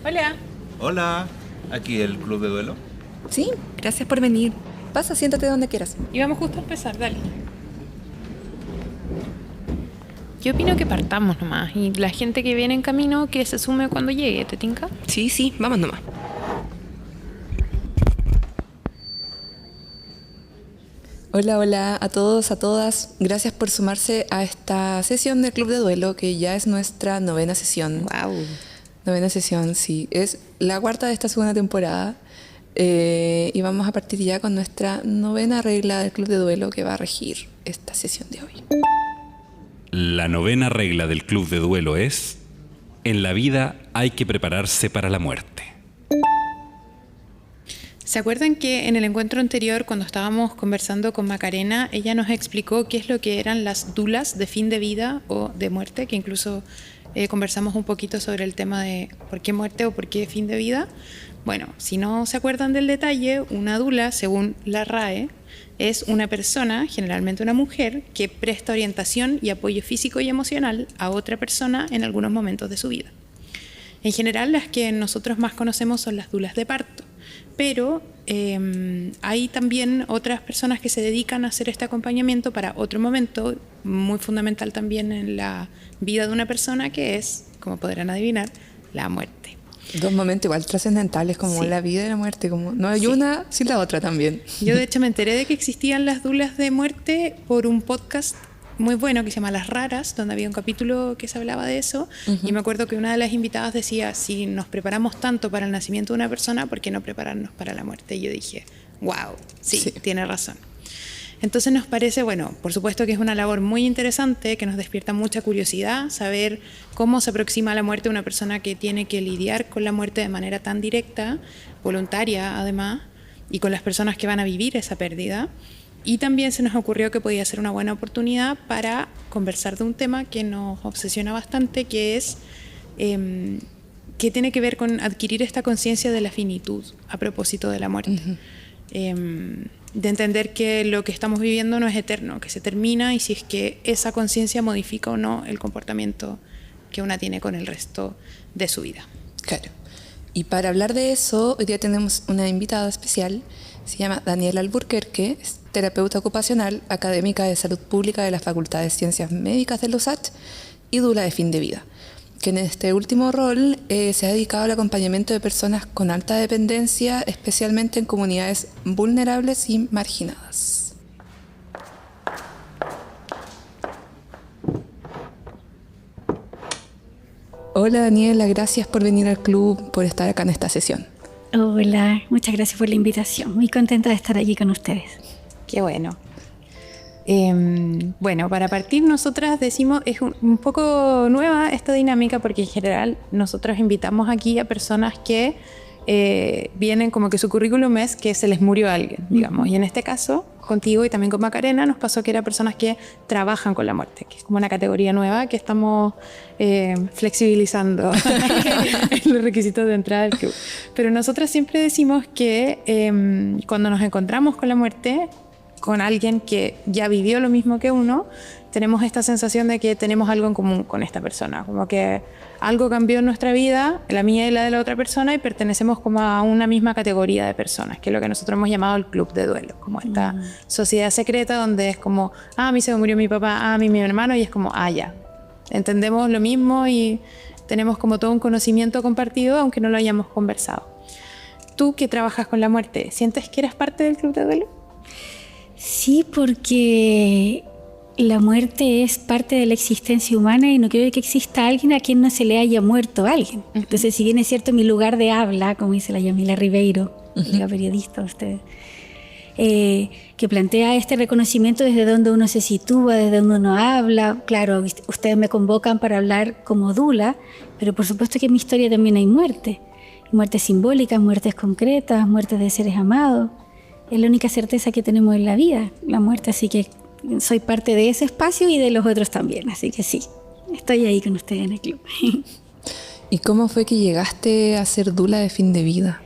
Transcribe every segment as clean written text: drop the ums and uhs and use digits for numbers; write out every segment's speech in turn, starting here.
Hola. Hola, aquí el Club de Duelo. Sí, gracias por venir. Pasa, siéntate donde quieras. Y vamos justo a empezar, dale. Yo opino que partamos nomás y la gente que viene en camino que se sume cuando llegue, ¿te tinca? Sí, vamos nomás. Hola a todos, a todas. Gracias por sumarse a esta sesión del Club de Duelo, que ya es nuestra 9ª sesión. Wow. 9ª sesión, sí. Es la 4ª de esta segunda temporada. Y vamos a partir ya con nuestra 9ª regla del Club de Duelo que va a regir esta sesión de hoy. La 9ª regla del Club de Duelo es: en la vida hay que prepararse para la muerte. ¿Se acuerdan que en el encuentro anterior, cuando estábamos conversando con Macarena, ella nos explicó qué es lo que eran las dulas de fin de vida o de muerte? Que incluso conversamos un poquito sobre el tema de por qué muerte o por qué fin de vida. Bueno, si no se acuerdan del detalle, una dula, según la RAE, es una persona, generalmente una mujer, que presta orientación y apoyo físico y emocional a otra persona en algunos momentos de su vida. En general, las que nosotros más conocemos son las dulas de parto, pero hay también otras personas que se dedican a hacer este acompañamiento para otro momento muy fundamental también en la vida de una persona, que es, como podrán adivinar, la muerte. Dos momentos igual trascendentales, como Sí. la vida y la muerte, como no hay Sí. una sin la otra también. Yo de hecho me enteré de que existían las dulas de muerte por un podcast muy bueno que se llama Las Raras, donde había un capítulo que se hablaba de eso. Y me acuerdo que una de las invitadas decía: si nos preparamos tanto para el nacimiento de una persona, ¿por qué no prepararnos para la muerte? Y yo dije, wow, sí, tiene razón. Entonces nos parece, bueno, por supuesto que es una labor muy interesante, que nos despierta mucha curiosidad, saber cómo se aproxima a la muerte una persona que tiene que lidiar con la muerte de manera tan directa, voluntaria además, y con las personas que van a vivir esa pérdida. Y también se nos ocurrió que podía ser una buena oportunidad para conversar de un tema que nos obsesiona bastante, que es que tiene que ver con adquirir esta conciencia de la finitud a propósito de la muerte. De entender que lo que estamos viviendo no es eterno, que se termina, y si es que esa conciencia modifica o no el comportamiento que una tiene con el resto de su vida. Claro. Y para hablar de eso, hoy día tenemos una invitada especial. Se llama Daniela Alburquerque, es terapeuta ocupacional, académica de salud pública de la Facultad de Ciencias Médicas de la USACH y dula de fin de vida, que en este último rol se ha dedicado al acompañamiento de personas con alta dependencia, especialmente en comunidades vulnerables y marginadas. Hola Daniela, gracias por venir al club, por estar acá en esta sesión. Hola, muchas gracias por la invitación. Muy contenta de estar aquí con ustedes. Qué bueno. Bueno, para partir, nosotras decimos, es un poco nueva esta dinámica, porque en general nosotros invitamos aquí a personas que vienen como que su currículum es que se les murió alguien, digamos. Y en este caso, contigo y también con Macarena, nos pasó que eran personas que trabajan con la muerte, que es como una categoría nueva que estamos flexibilizando en los requisitos de entrada del club. Pero nosotras siempre decimos que cuando nos encontramos con la muerte, con alguien que ya vivió lo mismo que uno, tenemos esta sensación de que tenemos algo en común con esta persona, como que algo cambió en nuestra vida, la mía y la de la otra persona, y pertenecemos como a una misma categoría de personas, que es lo que nosotros hemos llamado el club de duelo, como esta sociedad secreta donde es como, a mí se me murió mi papá, a mí mi hermano, y es como, ya, entendemos lo mismo y tenemos como todo un conocimiento compartido, aunque no lo hayamos conversado. Tú que trabajas con la muerte, ¿sientes que eres parte del club de duelo? Sí, porque la muerte es parte de la existencia humana y no creo que exista alguien a quien no se le haya muerto alguien. Entonces, si bien es cierto mi lugar de habla, como dice la Yamila Ribeiro, la periodista usted, que plantea este reconocimiento desde donde uno se sitúa, desde donde uno habla. Claro, ustedes me convocan para hablar como dula, pero por supuesto que en mi historia también hay muerte. Muertes simbólicas, muertes concretas, muertes de seres amados. Es la única certeza que tenemos en la vida, la muerte, así que soy parte de ese espacio y de los otros también, así que sí, estoy ahí con ustedes en el club. ¿Y cómo fue que llegaste a ser dula de fin de vida?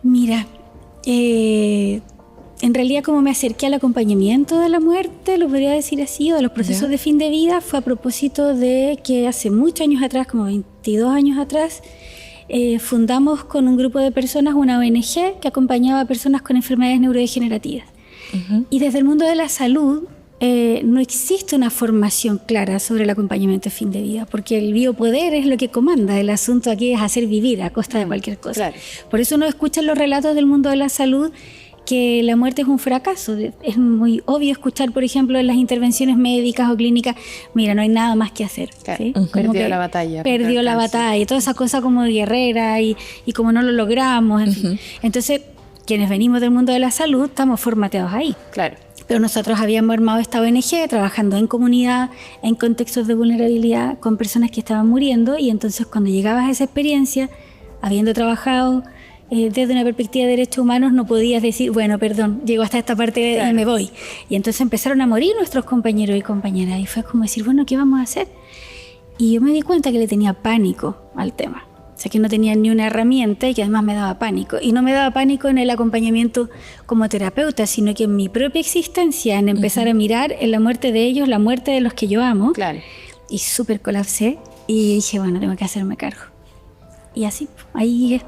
Mira, en realidad como me acerqué al acompañamiento de la muerte, lo podría decir así, o de los procesos de fin de vida, fue a propósito de que hace muchos años atrás, como 22 años atrás, fundamos con un grupo de personas una ONG que acompañaba a personas con enfermedades neurodegenerativas. Y desde el mundo de la salud no existe una formación clara sobre el acompañamiento de fin de vida, porque el biopoder es lo que comanda. El asunto aquí es hacer vivir a costa de cualquier cosa. Claro. Por eso uno escucha los relatos del mundo de la salud que la muerte es un fracaso. Es muy obvio escuchar, por ejemplo, en las intervenciones médicas o clínicas, mira, no hay nada más que hacer. Claro. ¿sí? Perdió la batalla. Perdió la batalla, y toda esa cosa como guerrera y como no lo logramos, en fin. Entonces, quienes venimos del mundo de la salud estamos formateados ahí. Claro. Pero nosotros habíamos armado esta ONG trabajando en comunidad, en contextos de vulnerabilidad, con personas que estaban muriendo, y entonces cuando llegabas a esa experiencia, habiendo trabajado desde una perspectiva de derechos humanos, no podías decir, bueno, perdón, llego hasta esta parte y me voy. Y entonces empezaron a morir nuestros compañeros y compañeras, y fue como decir, bueno, ¿qué vamos a hacer? Y yo me di cuenta que le tenía pánico al tema. O sea, que no tenía ni una herramienta y que además me daba pánico. Y no me daba pánico en el acompañamiento como terapeuta, sino que en mi propia existencia, en empezar a mirar en la muerte de ellos, la muerte de los que yo amo. Claro. Y súper colapsé y dije, bueno, tengo que hacerme cargo. Y así, ahí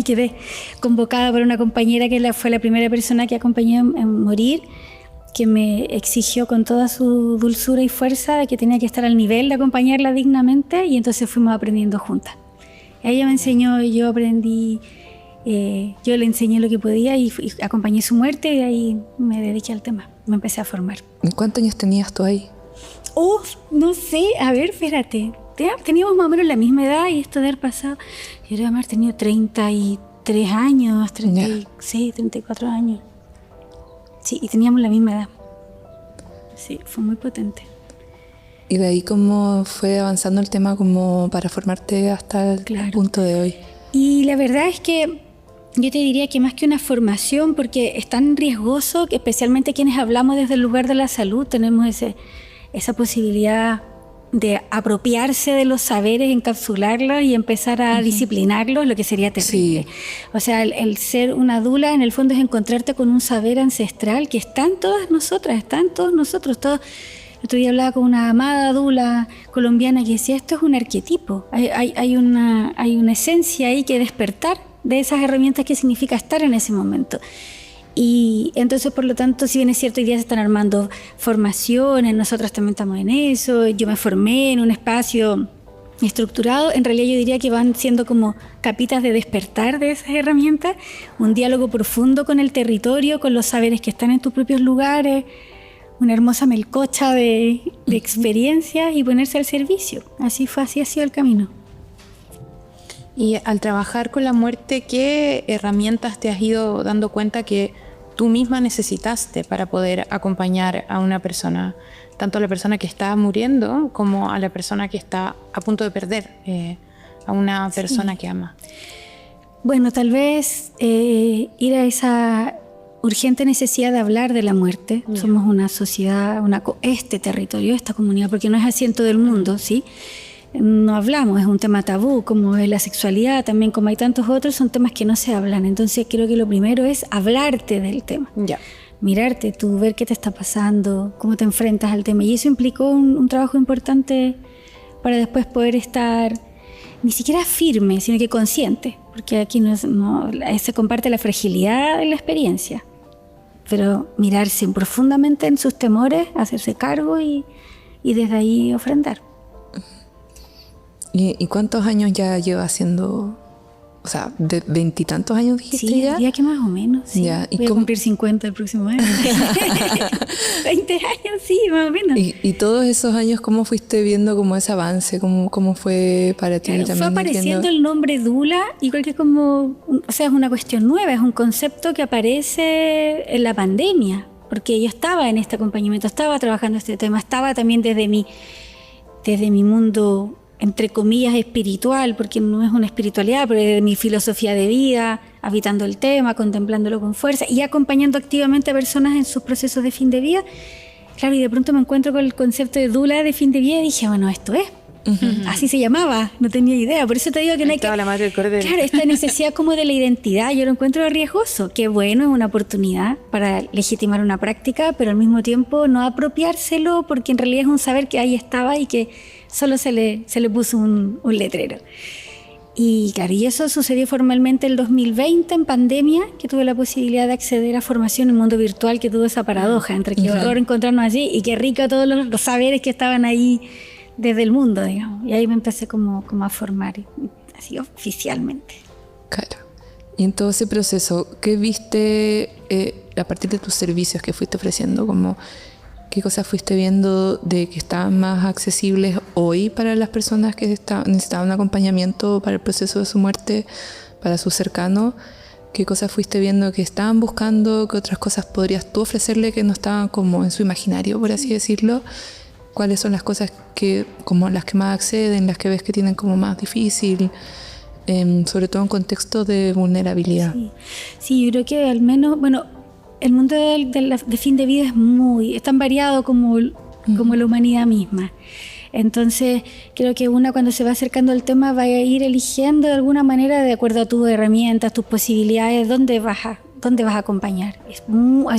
quedé convocada por una compañera que fue la primera persona que acompañé en morir, que me exigió con toda su dulzura y fuerza de que tenía que estar al nivel de acompañarla dignamente, y entonces fuimos aprendiendo juntas. Ella me enseñó, yo aprendí, yo le enseñé lo que podía y acompañé su muerte, y ahí me dediqué al tema, me empecé a formar. ¿Cuántos años tenías tú ahí? No sé, a ver, espérate. Teníamos más o menos la misma edad, y esto de haber pasado, yo debo haber tenido 33 años, 36, 34 años. Sí, y teníamos la misma edad. Sí, fue muy potente. ¿Y de ahí cómo fue avanzando el tema como para formarte hasta el punto de hoy? Y la verdad es que yo te diría que más que una formación, porque es tan riesgoso que especialmente quienes hablamos desde el lugar de la salud tenemos esa posibilidad de apropiarse de los saberes, encapsularlos y empezar a disciplinarlos, lo que sería terrible. Sí. O sea, el ser una dula en el fondo es encontrarte con un saber ancestral que está en todas nosotras, está en todos nosotros. El otro día hablaba con una amada dula colombiana que decía, esto es un arquetipo, hay una esencia ahí que despertar de esas herramientas que significa estar en ese momento. Y entonces, por lo tanto, si bien es cierto, hoy día se están armando formaciones, nosotros también estamos en eso, yo me formé en un espacio estructurado, en realidad yo diría que van siendo como capitas de despertar de esas herramientas, un diálogo profundo con el territorio, con los saberes que están en tus propios lugares, una hermosa melcocha de experiencias y ponerse al servicio. Así ha sido el camino. Y al trabajar con la muerte, ¿qué herramientas te has ido dando cuenta que tú misma necesitaste para poder acompañar a una persona, tanto a la persona que está muriendo como a la persona que está a punto de perder a una persona que ama? Bueno, tal vez ir a esa urgente necesidad de hablar de la muerte. Yeah. Somos una sociedad, este territorio, esta comunidad, porque no es así en todo el mundo, ¿sí? No hablamos, es un tema tabú, como es la sexualidad, también como hay tantos otros, son temas que no se hablan. Entonces creo que lo primero es hablarte del tema. Yeah. Mirarte tú, ver qué te está pasando, cómo te enfrentas al tema. Y eso implicó un trabajo importante para después poder estar ni siquiera firme, sino que consciente, porque aquí se comparte la fragilidad de la experiencia, pero mirarse profundamente en sus temores, hacerse cargo y desde ahí ofrendar. ¿Y cuántos años ya lleva haciendo? O sea, ¿de 20 y tantos años dijiste? Sí, diría que más o menos, sí. Ya. Voy a cumplir 50 el próximo año. 20 años, sí, más o menos. ¿Y todos esos años cómo fuiste viendo como ese avance? ¿Cómo fue para ti? Claro, fue apareciendo el nombre Dula, igual que es una cuestión nueva, es un concepto que aparece en la pandemia, porque yo estaba en este acompañamiento, estaba trabajando este tema, estaba también desde mi mundo, entre comillas, espiritual, porque no es una espiritualidad, pero de mi filosofía de vida, habitando el tema, contemplándolo con fuerza y acompañando activamente a personas en sus procesos de fin de vida. Claro, y de pronto me encuentro con el concepto de dula de fin de vida y dije, bueno, esto es. Así se llamaba, no tenía idea. Por eso te digo que no hay que... la madre del cordero. Claro, esta necesidad como de la identidad, yo lo encuentro riesgoso. Que bueno, es una oportunidad para legitimar una práctica, pero al mismo tiempo no apropiárselo, porque en realidad es un saber que ahí estaba y que solo se le puso un letrero. Y claro, y eso sucedió formalmente el 2020 en pandemia, que tuve la posibilidad de acceder a formación en el mundo virtual, que tuvo esa paradoja entre qué horror encontrarnos allí y qué rico todos los saberes que estaban ahí desde el mundo, digamos. Y ahí me empecé como a formar, así oficialmente. Claro. Y en todo ese proceso, ¿qué viste a partir de tus servicios que fuiste ofreciendo? Como, ¿qué cosas fuiste viendo de que estaban más accesibles hoy para las personas que necesitaban un acompañamiento para el proceso de su muerte, para sus cercanos? ¿Qué cosas fuiste viendo que estaban buscando? ¿Qué otras cosas podrías tú ofrecerle que no estaban como en su imaginario, por así decirlo? ¿Cuáles son las cosas que, como las que más acceden, las que ves que tienen como más difícil? Sobre todo en contexto de vulnerabilidad. Sí, yo creo que al menos, bueno, el mundo de fin de vida es tan variado como la humanidad misma. Entonces, creo que una cuando se va acercando al tema va a ir eligiendo de alguna manera, de acuerdo a tus herramientas, tus posibilidades, dónde vas a acompañar.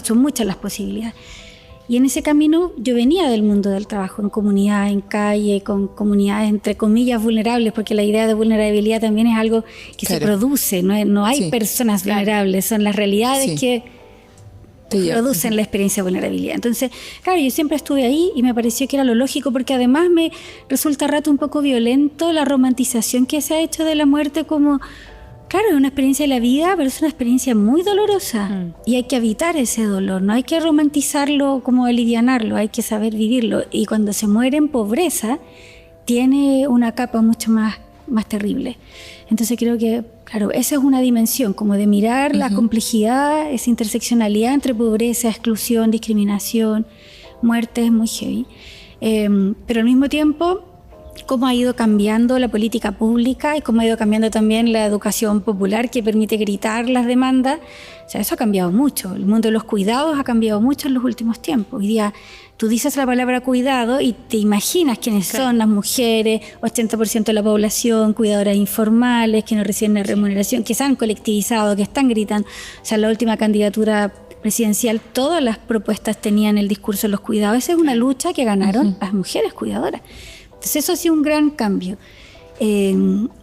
Son muchas las posibilidades. Y en ese camino yo venía del mundo del trabajo, en comunidad, en calle, con comunidades entre comillas vulnerables, porque la idea de vulnerabilidad también es algo que se produce, no hay personas vulnerables, son las realidades que producen la experiencia de vulnerabilidad. Entonces, claro, yo siempre estuve ahí y me pareció que era lo lógico, porque además me resulta a rato un poco violento la romantización que se ha hecho de la muerte como... Claro, es una experiencia de la vida, pero es una experiencia muy dolorosa y hay que evitar ese dolor, no hay que romantizarlo como alivianarlo, hay que saber vivirlo. Y cuando se muere en pobreza, tiene una capa mucho más terrible. Entonces creo que, claro, esa es una dimensión, como de mirar la complejidad, esa interseccionalidad entre pobreza, exclusión, discriminación, muerte, es muy heavy. Pero al mismo tiempo... cómo ha ido cambiando la política pública y cómo ha ido cambiando también la educación popular que permite gritar las demandas. O sea, eso ha cambiado mucho. El mundo de los cuidados ha cambiado mucho en los últimos tiempos. Hoy día tú dices la palabra cuidado y te imaginas quiénes son las mujeres, 80% de la población, cuidadoras informales, que no reciben la remuneración, que se han colectivizado, que están gritando. O sea, la última candidatura presidencial, todas las propuestas tenían el discurso de los cuidados. Esa es una lucha que ganaron las mujeres cuidadoras. Entonces eso ha sido un gran cambio.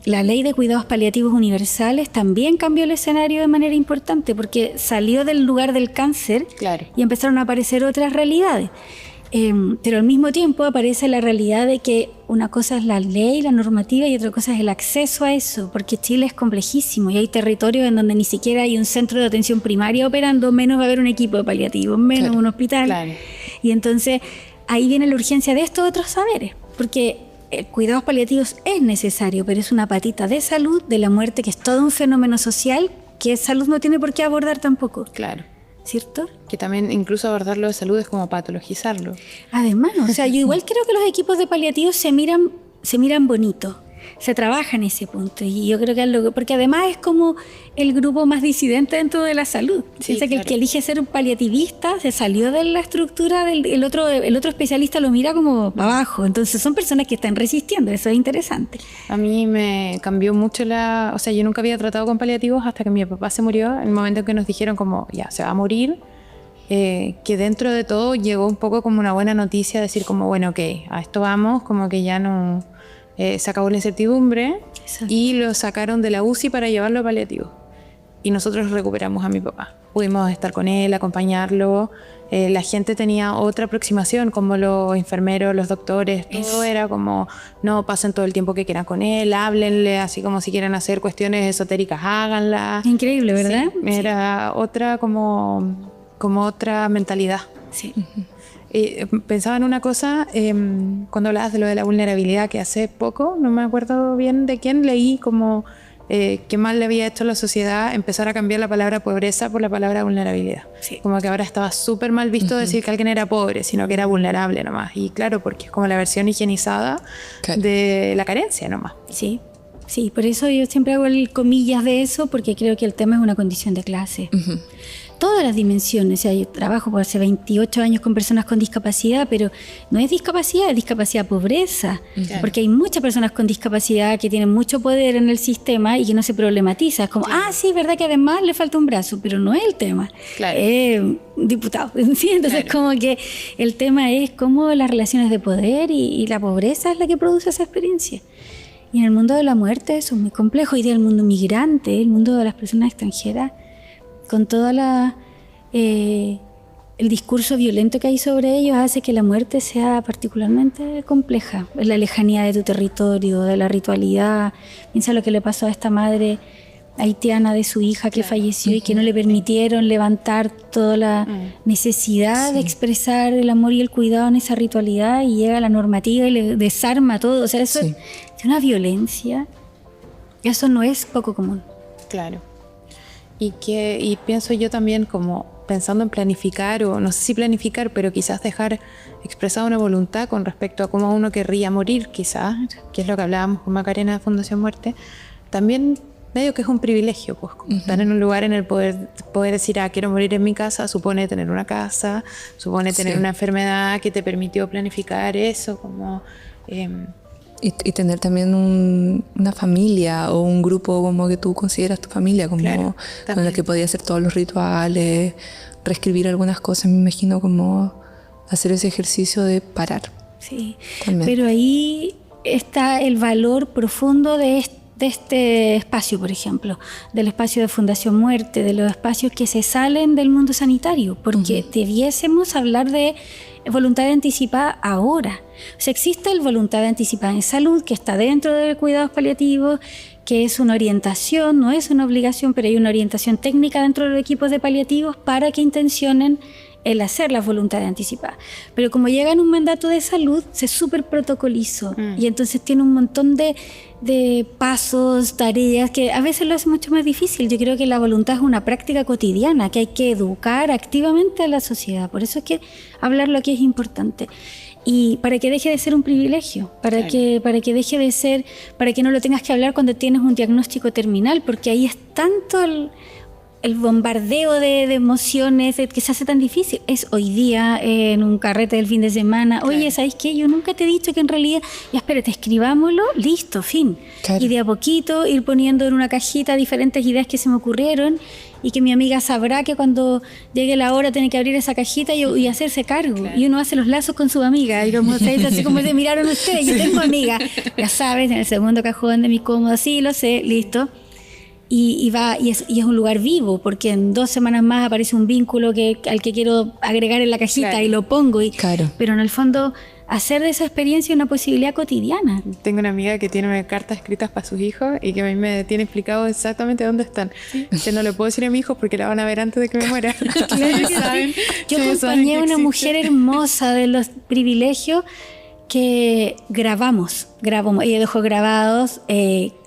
La ley de cuidados paliativos universales también cambió el escenario de manera importante, porque salió del lugar del cáncer y empezaron a aparecer otras realidades. Pero al mismo tiempo aparece la realidad de que una cosa es la ley, la normativa, y otra cosa es el acceso a eso, porque Chile es complejísimo y hay territorios en donde ni siquiera hay un centro de atención primaria operando, menos va a haber un equipo de paliativos, menos un hospital. Y entonces ahí viene la urgencia de estos otros saberes, porque cuidados paliativos es necesario, pero es una patita de salud de la muerte, que es todo un fenómeno social que salud no tiene por qué abordar tampoco. Claro. ¿Cierto? Que también incluso abordarlo de salud es como patologizarlo. Además, o sea, yo igual creo que los equipos de paliativos se miran bonito. Se trabaja en ese punto, y yo creo que porque además es como el grupo más disidente dentro de la salud. Piensa que el que elige ser un paliativista se salió de la estructura, el otro especialista lo mira como abajo, entonces son personas que están resistiendo, eso es interesante. A mí me cambió mucho o sea, yo nunca había tratado con paliativos hasta que mi papá se murió, en el momento en que nos dijeron como, ya, se va a morir, que dentro de todo llegó un poco como una buena noticia, decir como, bueno, ok, a esto vamos, como que ya no... se acabó la incertidumbre. Exacto. Y lo sacaron de la UCI para llevarlo a paliativo. Y nosotros recuperamos a mi papá. Pudimos estar con él, acompañarlo. La gente tenía otra aproximación, como los enfermeros, los doctores. Todo era como, no pasen todo el tiempo que quieran con él, háblenle, así como si quieren hacer cuestiones esotéricas, háganlas. Increíble, ¿verdad? Sí, era otra como otra mentalidad. Sí. Pensaba en una cosa, cuando hablabas de lo de la vulnerabilidad, que hace poco, no me acuerdo bien de quién, leí como que mal le había hecho a la sociedad empezar a cambiar la palabra pobreza por la palabra vulnerabilidad. Sí. Como que ahora estaba súper mal visto decir que alguien era pobre, sino que era vulnerable nomás. Y claro, porque es como la versión higienizada de la carencia nomás. Sí. Sí, por eso yo siempre hago el comillas de eso, porque creo que el tema es una condición de clase. Todas las dimensiones. O sea, yo trabajo por hace 28 años con personas con discapacidad, pero no es discapacidad pobreza. Claro. Porque hay muchas personas con discapacidad que tienen mucho poder en el sistema y que no se problematiza. Es como, sí, es verdad que además le falta un brazo, pero no es el tema. Claro. Diputado. ¿Sí? Entonces, como que el tema es cómo las relaciones de poder y la pobreza es la que produce esa experiencia. Y en el mundo de la muerte eso es muy complejo. Y del mundo migrante, el mundo de las personas extranjeras, con toda el discurso violento que hay sobre ellos, hace que la muerte sea particularmente compleja. La lejanía de tu territorio, de la ritualidad. Piensa lo que le pasó a esta madre haitiana de su hija que falleció y que no le permitieron levantar toda la necesidad de expresar el amor y el cuidado en esa ritualidad, y llega la normativa y le desarma todo. O sea, eso es una violencia. Eso no es poco común. Claro. Y pienso yo también, como pensando en planificar, o no sé si planificar, pero quizás dejar expresada una voluntad con respecto a cómo uno querría morir, quizás, que es lo que hablábamos con Macarena de Fundación Muerte, también medio que es un privilegio, pues, como estar en un lugar en el poder decir, quiero morir en mi casa, supone tener una casa, supone tener una enfermedad que te permitió planificar eso, como... Y tener también una familia o un grupo como que tú consideras tu familia, como con la que podías hacer todos los rituales, reescribir algunas cosas, me imagino, como hacer ese ejercicio de parar. Sí, también. Pero ahí está el valor profundo de este espacio, por ejemplo, del espacio de Fundación Muerte, de los espacios que se salen del mundo sanitario, porque debiésemos hablar de voluntad anticipada ahora. O sea, existe el voluntad anticipada en salud, que está dentro de cuidados paliativos, que es una orientación, no es una obligación, pero hay una orientación técnica dentro de los equipos de paliativos para que intencionen el hacer las voluntades anticipadas. Pero como llega en un mandato de salud, se súper protocolizó y entonces tiene un montón de pasos, tareas, que a veces lo hace mucho más difícil. Yo creo que la voluntad es una práctica cotidiana, que hay que educar activamente a la sociedad. Por eso es que hablarlo aquí es importante. Y para que deje de ser un privilegio, para que deje de ser, para que no lo tengas que hablar cuando tienes un diagnóstico terminal, porque ahí es tanto el bombardeo de emociones que se hace tan difícil. Es hoy día en un carrete del fin de semana. Oye, ¿sabes qué? Yo nunca te he dicho que en realidad... Ya, espérate, escribámoslo, listo, fin. Y de a poquito ir poniendo en una cajita diferentes ideas que se me ocurrieron, y que mi amiga sabrá que cuando llegue la hora tiene que abrir esa cajita y hacerse cargo. Y uno hace los lazos con su amiga. Y los muchachos así como se miraron ustedes. Yo tengo amiga. Ya sabes, en el segundo cajón de mi cómodo, sí, lo sé, listo. Y es un lugar vivo, porque en 2 semanas más aparece un vínculo al que quiero agregar en la cajita y lo pongo. Pero en el fondo, hacer de esa experiencia una posibilidad cotidiana. Tengo una amiga que tiene cartas escritas para sus hijos y que a mí me tiene explicado exactamente dónde están. Que no le puedo decir a mi hijo porque la van a ver antes de que me muera. Claro que sí. Yo acompañé a una mujer hermosa de los privilegios que grabamos. Ella dejó grabados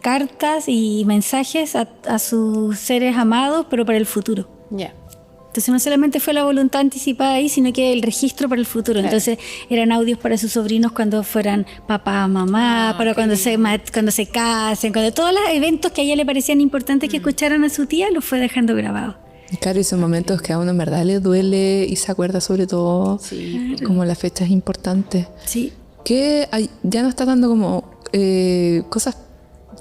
cartas y mensajes a sus seres amados, pero para el futuro. Entonces no solamente fue la voluntad anticipada ahí, sino que el registro para el futuro. Entonces eran audios para sus sobrinos cuando fueran papá, mamá, para cuando se casen, cuando todos los eventos que a ella le parecían importantes que escucharan a su tía, los fue dejando grabados. Claro, y son momentos que a uno en verdad le duele y se acuerda sobre todo como las fechas importantes. Sí. Que ya nos está dando como cosas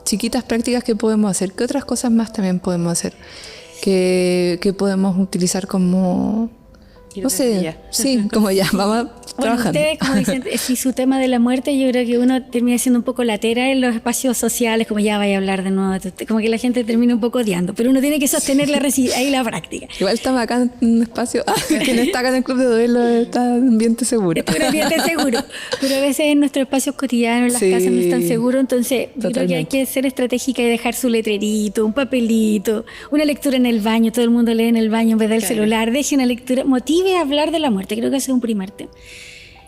chiquitas, prácticas que podemos hacer. ¿Qué otras cosas más también podemos hacer? Que podemos utilizar como... No sé, como ya, vamos trabajando. Ustedes, como dicen, si su tema de la muerte, yo creo que uno termina siendo un poco latera en los espacios sociales, como ya vaya a hablar de nuevo, como que la gente termina un poco odiando, pero uno tiene que sostener ahí la práctica. Igual estamos acá en un espacio, quien está acá en el Club de Duelo está en ambiente seguro. Está en ambiente seguro, pero a veces en nuestros espacios cotidianos, las casas no están seguros, entonces yo creo que hay que ser estratégica y dejar su letrerito, un papelito, una lectura en el baño, todo el mundo lee en el baño en vez del celular, deje una lectura, motive a hablar de la muerte. Creo que ese es un primer tema.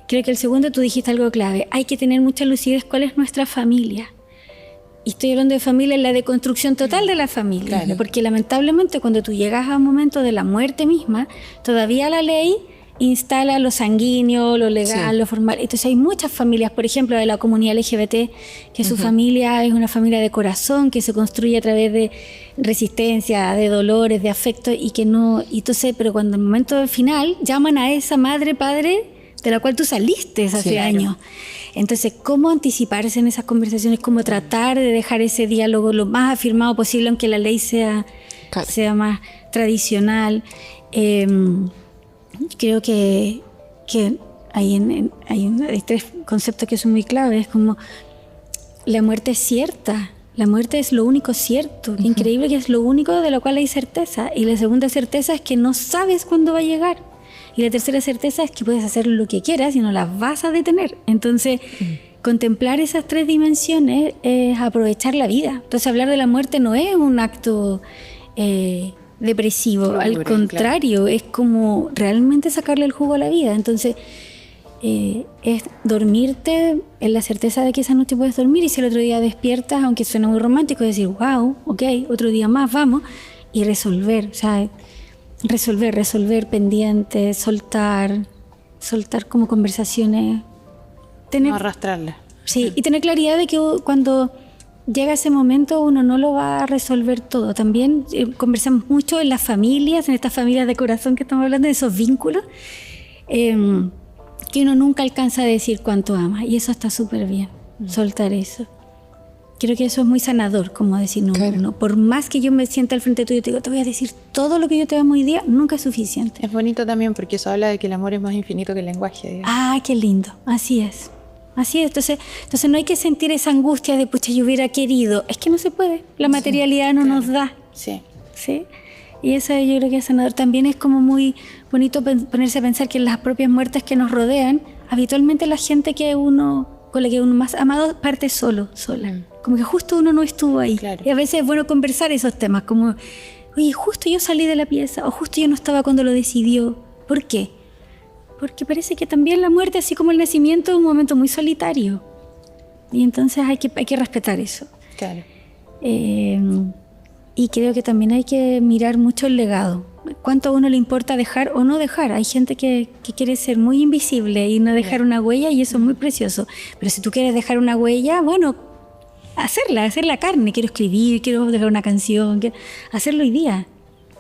Creo que el segundo, tú dijiste algo clave, hay que tener mucha lucidez cuál es nuestra familia. Y estoy hablando de familia en la deconstrucción total de la familia, porque lamentablemente cuando tú llegas a un momento de la muerte misma, todavía la ley instala lo sanguíneo, lo legal, lo formal. Entonces hay muchas familias, por ejemplo, de la comunidad LGBT, que su familia es una familia de corazón, que se construye a través de resistencia, de dolores, de afecto, y que no... Entonces, pero cuando en el momento final llaman a esa madre, padre, de la cual tú saliste hace años. Entonces, ¿cómo anticiparse en esas conversaciones? ¿Cómo tratar de dejar ese diálogo lo más afirmado posible, aunque la ley sea más tradicional? Creo que hay 3 conceptos que son muy claves. Es como la muerte es cierta. La muerte es lo único cierto. Increíble que es lo único de lo cual hay certeza. Y la segunda certeza es que no sabes cuándo va a llegar. Y la tercera certeza es que puedes hacer lo que quieras y no las vas a detener. Entonces, contemplar esas tres dimensiones es aprovechar la vida. Entonces, hablar de la muerte no es un acto depresivo. Al contrario, es como realmente sacarle el jugo a la vida. Entonces, es dormirte en la certeza de que esa noche puedes dormir, y si el otro día despiertas, aunque suena muy romántico, decir, wow, ok, otro día más, vamos, y resolver, o sea, resolver pendientes, soltar como conversaciones, No arrastrarla. Sí, y tener claridad de que cuando llega ese momento uno no lo va a resolver todo. También conversamos mucho en las familias, en estas familias de corazón que estamos hablando, de esos vínculos, que uno nunca alcanza a decir cuánto ama, y eso está súper bien, soltar eso. Creo que eso es muy sanador, como decir, no, por más que yo me sienta al frente tuyo y te digo, te voy a decir todo lo que yo te amo hoy día, nunca es suficiente. Es bonito también porque eso habla de que el amor es más infinito que el lenguaje, digamos. Ah, qué lindo, así es. Así es, entonces no hay que sentir esa angustia de, pucha, yo hubiera querido. Es que no se puede, la materialidad no nos da. Sí. ¿Sí? Y eso yo creo que es sanador. También es como muy bonito ponerse a pensar que en las propias muertes que nos rodean, habitualmente la gente con la que uno más amado parte sola. Como que justo uno no estuvo ahí. Claro. Y a veces es bueno conversar esos temas, como, oye, justo yo salí de la pieza, o justo yo no estaba cuando lo decidió. ¿Por qué? Porque parece que también la muerte, así como el nacimiento, es un momento muy solitario. Y entonces hay que respetar eso. Claro. Y creo que también hay que mirar mucho el legado. ¿Cuánto a uno le importa dejar o no dejar? Hay gente que quiere ser muy invisible y no dejar una huella, y eso es muy precioso. Pero si tú quieres dejar una huella, bueno, hacerla carne. Quiero escribir, quiero dejar una canción, hacerlo hoy día.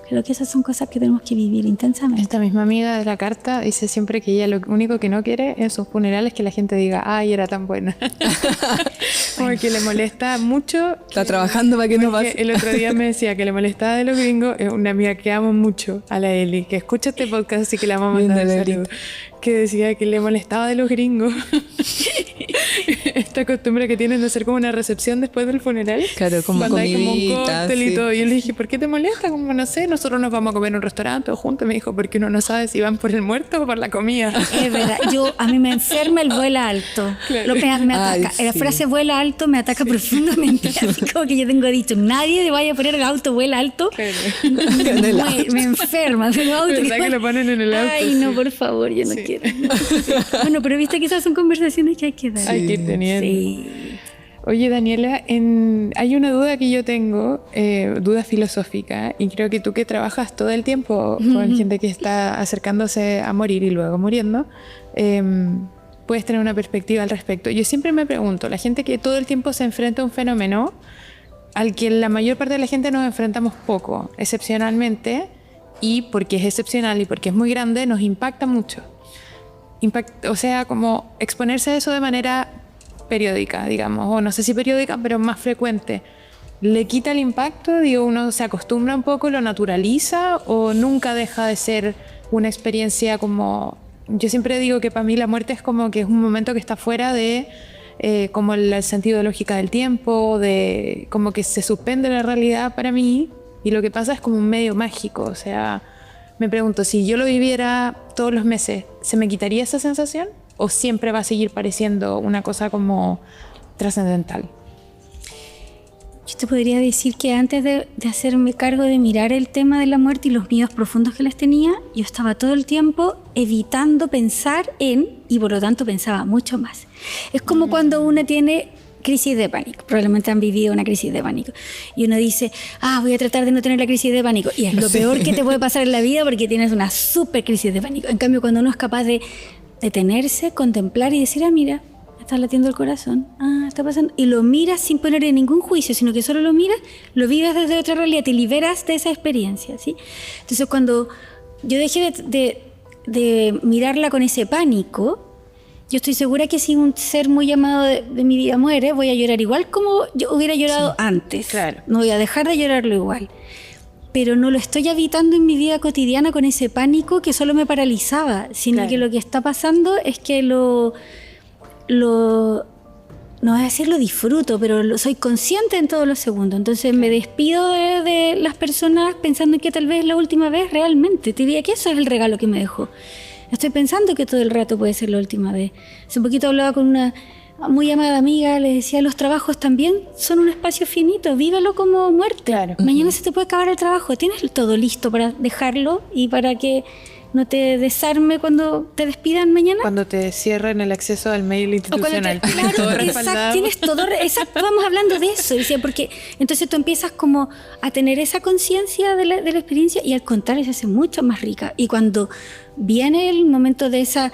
Creo que esas son cosas que tenemos que vivir intensamente. Esta misma amiga de la carta dice siempre que ella lo único que no quiere en sus funerales es que la gente diga, ay, era tan buena. Como que le molesta mucho. Está trabajando para que no pase. El otro día me decía que le molestaba de los gringos. Es una amiga que amo mucho, a la Eli, que escucha este podcast, así que la vamos a mandar un saludo. Que decía que le molestaba de los gringos esta costumbre que tienen de hacer como una recepción después del funeral. Claro, como cuando hay como un comidita, cóctel y sí. todo. Y yo le dije, ¿por qué te molesta? Como no sé, nosotros nos vamos a comer en un restaurante o juntos. Me dijo, porque uno no sabe si van por el muerto o por la comida. Es verdad, a mí me enferma el vuela alto. Claro. Lo que me ataca. Ay, La sí. frase vuela alto me ataca profundamente. Así como que yo tengo dicho, nadie le vaya a poner el auto vuela alto. Me enferma. ¿Verdad que lo ponen en el auto? Ay, no, por favor, yo no quiero. Bueno, pero viste que esas son conversaciones que hay que dar. Hay que ir teniendo. Sí. Oye, Daniela, hay una duda que yo tengo, duda filosófica, y creo que tú que trabajas todo el tiempo con gente que está acercándose a morir y luego muriendo, puedes tener una perspectiva al respecto. Yo siempre me pregunto, la gente que todo el tiempo se enfrenta a un fenómeno al que la mayor parte de la gente nos enfrentamos poco, excepcionalmente, y porque es excepcional y porque es muy grande, nos impacta mucho. O sea, como exponerse a eso de manera periódica, digamos, o no sé si periódica, pero más frecuente, ¿le quita el impacto? Digo, ¿uno se acostumbra un poco, lo naturaliza, o nunca deja de ser una experiencia como... Yo siempre digo que para mí la muerte es como que es un momento que está fuera de como el sentido de lógica del tiempo, de como que se suspende la realidad para mí, y lo que pasa es como un medio mágico. O sea, me pregunto, si yo lo viviera todos los meses, ¿se me quitaría esa sensación? ¿O siempre va a seguir pareciendo una cosa como trascendental? Yo te podría decir que antes de hacerme cargo de mirar el tema de la muerte y los miedos profundos que les tenía, yo estaba todo el tiempo evitando pensar en, y por lo tanto pensaba mucho más. Es como cuando uno tiene crisis de pánico. Probablemente han vivido una crisis de pánico. Y uno dice, voy a tratar de no tener la crisis de pánico. Y es lo peor que te puede pasar en la vida, porque tienes una súper crisis de pánico. En cambio, cuando uno es capaz de detenerse, contemplar y decir, mira, está latiendo el corazón, está pasando, y lo miras sin ponerle ningún juicio, sino que solo lo miras, lo vives desde otra realidad, te liberas de esa experiencia, ¿sí? Entonces, cuando yo dejé de mirarla con ese pánico, yo estoy segura que si un ser muy amado de mi vida muere, voy a llorar igual como yo hubiera llorado antes. Claro. No voy a dejar de llorarlo igual. Pero no lo estoy habitando en mi vida cotidiana con ese pánico que solo me paralizaba, sino que lo que está pasando es que lo no voy a decir lo disfruto, pero soy consciente en todos los segundos. Entonces me despido de las personas pensando que tal vez es la última vez realmente. Te diría que eso es el regalo que me dejó. Estoy pensando que todo el rato puede ser la última vez. Hace un poquito hablaba con una muy amada amiga, le decía, los trabajos también son un espacio finito, vívelo como muerte. Claro. Mañana se te puede acabar el trabajo, tienes todo listo para dejarlo y para que no te desarme cuando te despidan mañana. Cuando te cierren el acceso al mail institucional. Claro, todo exacto, respaldado. tienes todo, exacto, vamos hablando de eso, decía, porque entonces tú empiezas como a tener esa conciencia de la experiencia y al contrario se hace mucho más rica. Y cuando viene el momento de esa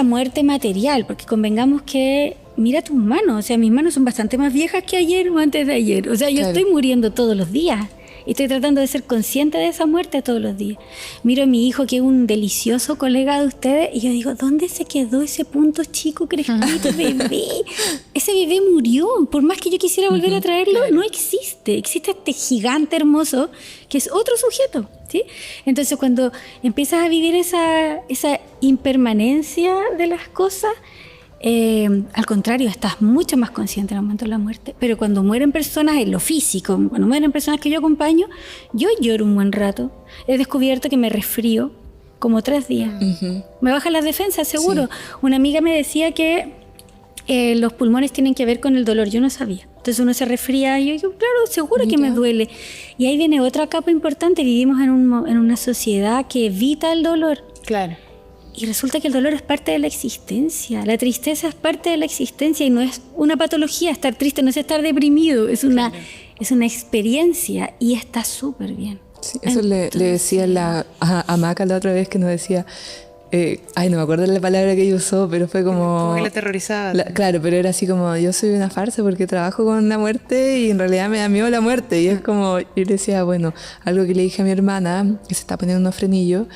muerte material, porque convengamos que mira tus manos, o sea, mis manos son bastante más viejas que ayer o antes de ayer, o sea, yo estoy muriendo todos los días. Y estoy tratando de ser consciente de esa muerte todos los días. Miro a mi hijo, que es un delicioso colega de ustedes, y yo digo, ¿dónde se quedó ese punto chico, crespito, bebé? Ese bebé murió. Por más que yo quisiera volver a traerlo, no existe. Existe este gigante hermoso que es otro sujeto, ¿sí? Entonces, cuando empiezas a vivir esa impermanencia de las cosas, al contrario, estás mucho más consciente en el momento de la muerte. Pero cuando mueren personas en lo físico, cuando mueren personas que yo acompaño, yo lloro un buen rato. He descubierto que me resfrío como 3 días. Me bajan las defensas, seguro. Sí. Una amiga me decía que los pulmones tienen que ver con el dolor. Yo no sabía. Entonces uno se resfría y yo digo, claro, seguro que me duele. Y ahí viene otra capa importante. Vivimos en una sociedad que evita el dolor. Claro. Y resulta que el dolor es parte de la existencia, la tristeza es parte de la existencia y no es una patología. Estar triste no es estar deprimido, es una experiencia y está súper bien. Sí, eso le decía a Maca la otra vez, que nos decía, no me acuerdo la palabra que ella usó, pero fue como que la aterrorizaba. Claro, pero era así como, yo soy una farsa porque trabajo con la muerte y en realidad me da miedo la muerte. Y es como, yo le decía, bueno, algo que le dije a mi hermana, que se está poniendo unos frenillos,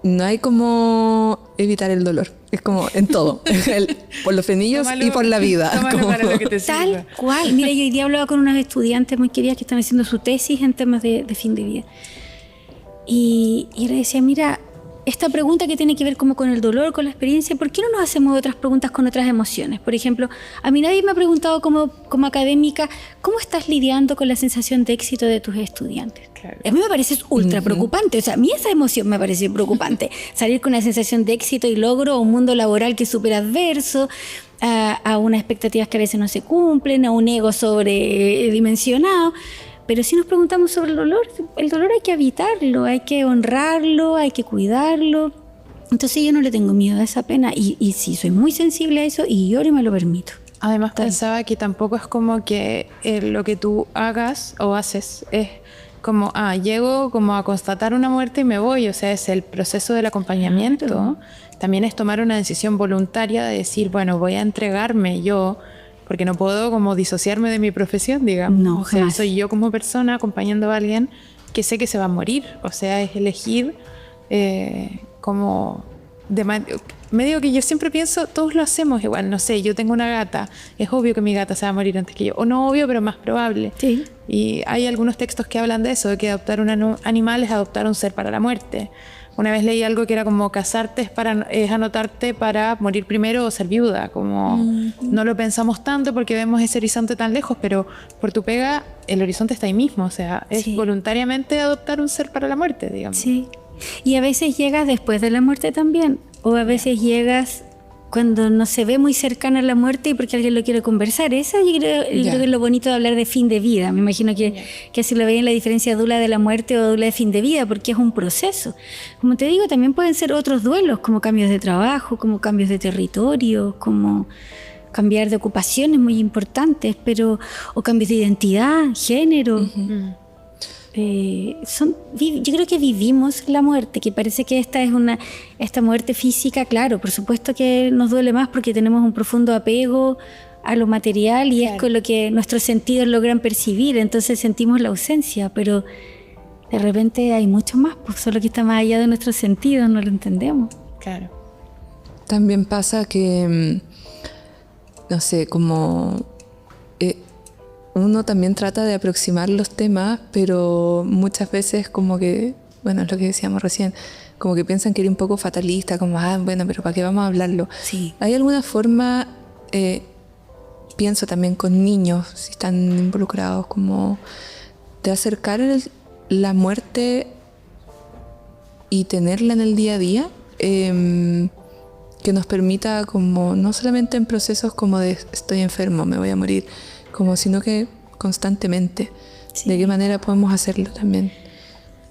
no hay como evitar el dolor. Es como en todo. Por los frenillos y por la vida. Como, para lo que te tal cual. Mira, yo hoy día hablaba con unas estudiantes muy queridas que están haciendo su tesis en temas de fin de vida. Y le decía, mira, esta pregunta que tiene que ver como con el dolor, con la experiencia, ¿por qué no nos hacemos otras preguntas con otras emociones? Por ejemplo, a mí nadie me ha preguntado como académica, ¿cómo estás lidiando con la sensación de éxito de tus estudiantes? Claro. A mí me parece ultra preocupante, o sea, a mí esa emoción me parece preocupante. Salir con una sensación de éxito y logro a un mundo laboral que es súper adverso, a unas expectativas que a veces no se cumplen, a un ego sobredimensionado. Pero si nos preguntamos sobre el dolor hay que evitarlo, hay que honrarlo, hay que cuidarlo. Entonces yo no le tengo miedo a esa pena y sí, soy muy sensible a eso y lloro y me lo permito. Además pensaba que tampoco es como que lo que tú hagas o haces es como, llego como a constatar una muerte y me voy. O sea, es el proceso del acompañamiento. Claro. También es tomar una decisión voluntaria de decir, bueno, voy a entregarme yo, porque no puedo como disociarme de mi profesión, digamos. No, o sea, soy yo como persona acompañando a alguien que sé que se va a morir. O sea, es elegir como... medio que yo siempre pienso, todos lo hacemos igual. No sé, yo tengo una gata. Es obvio que mi gata se va a morir antes que yo. O no obvio, pero más probable. Sí. Y hay algunos textos que hablan de eso, de que adoptar un animal es adoptar un ser para la muerte. Una vez leí algo que era como casarte es anotarte para morir primero o ser viuda. Como no lo pensamos tanto porque vemos ese horizonte tan lejos, pero por tu pega el horizonte está ahí mismo. O sea, es voluntariamente adoptar un ser para la muerte, digamos. Sí. Y a veces llegas después de la muerte también. O a veces llegas cuando no se ve muy cercana a la muerte y porque alguien lo quiere conversar. Esa yo creo que es lo bonito de hablar de fin de vida. Me imagino que así lo veían la diferencia dula de la muerte o dula de fin de vida, porque es un proceso. Como te digo, también pueden ser otros duelos, como cambios de trabajo, como cambios de territorio, como cambiar de ocupaciones muy importantes, o cambios de identidad, género. Yo creo que vivimos la muerte, que parece que esta muerte física, claro, por supuesto que nos duele más porque tenemos un profundo apego a lo material y es con lo que nuestros sentidos logran percibir, entonces sentimos la ausencia, pero de repente hay mucho más, pues solo que está más allá de nuestros sentidos, no lo entendemos. Claro. También pasa que, no sé, como... uno también trata de aproximar los temas, pero muchas veces como que, bueno, es lo que decíamos recién, como que piensan que eres un poco fatalista, como, bueno, pero ¿para qué vamos a hablarlo? Sí. ¿Hay alguna forma pienso también con niños, si están involucrados, como de acercar la muerte y tenerla en el día a día, que nos permita como, no solamente en procesos como de estoy enfermo, me voy a morir, como sino que constantemente. Sí. ¿De qué manera podemos hacerlo también?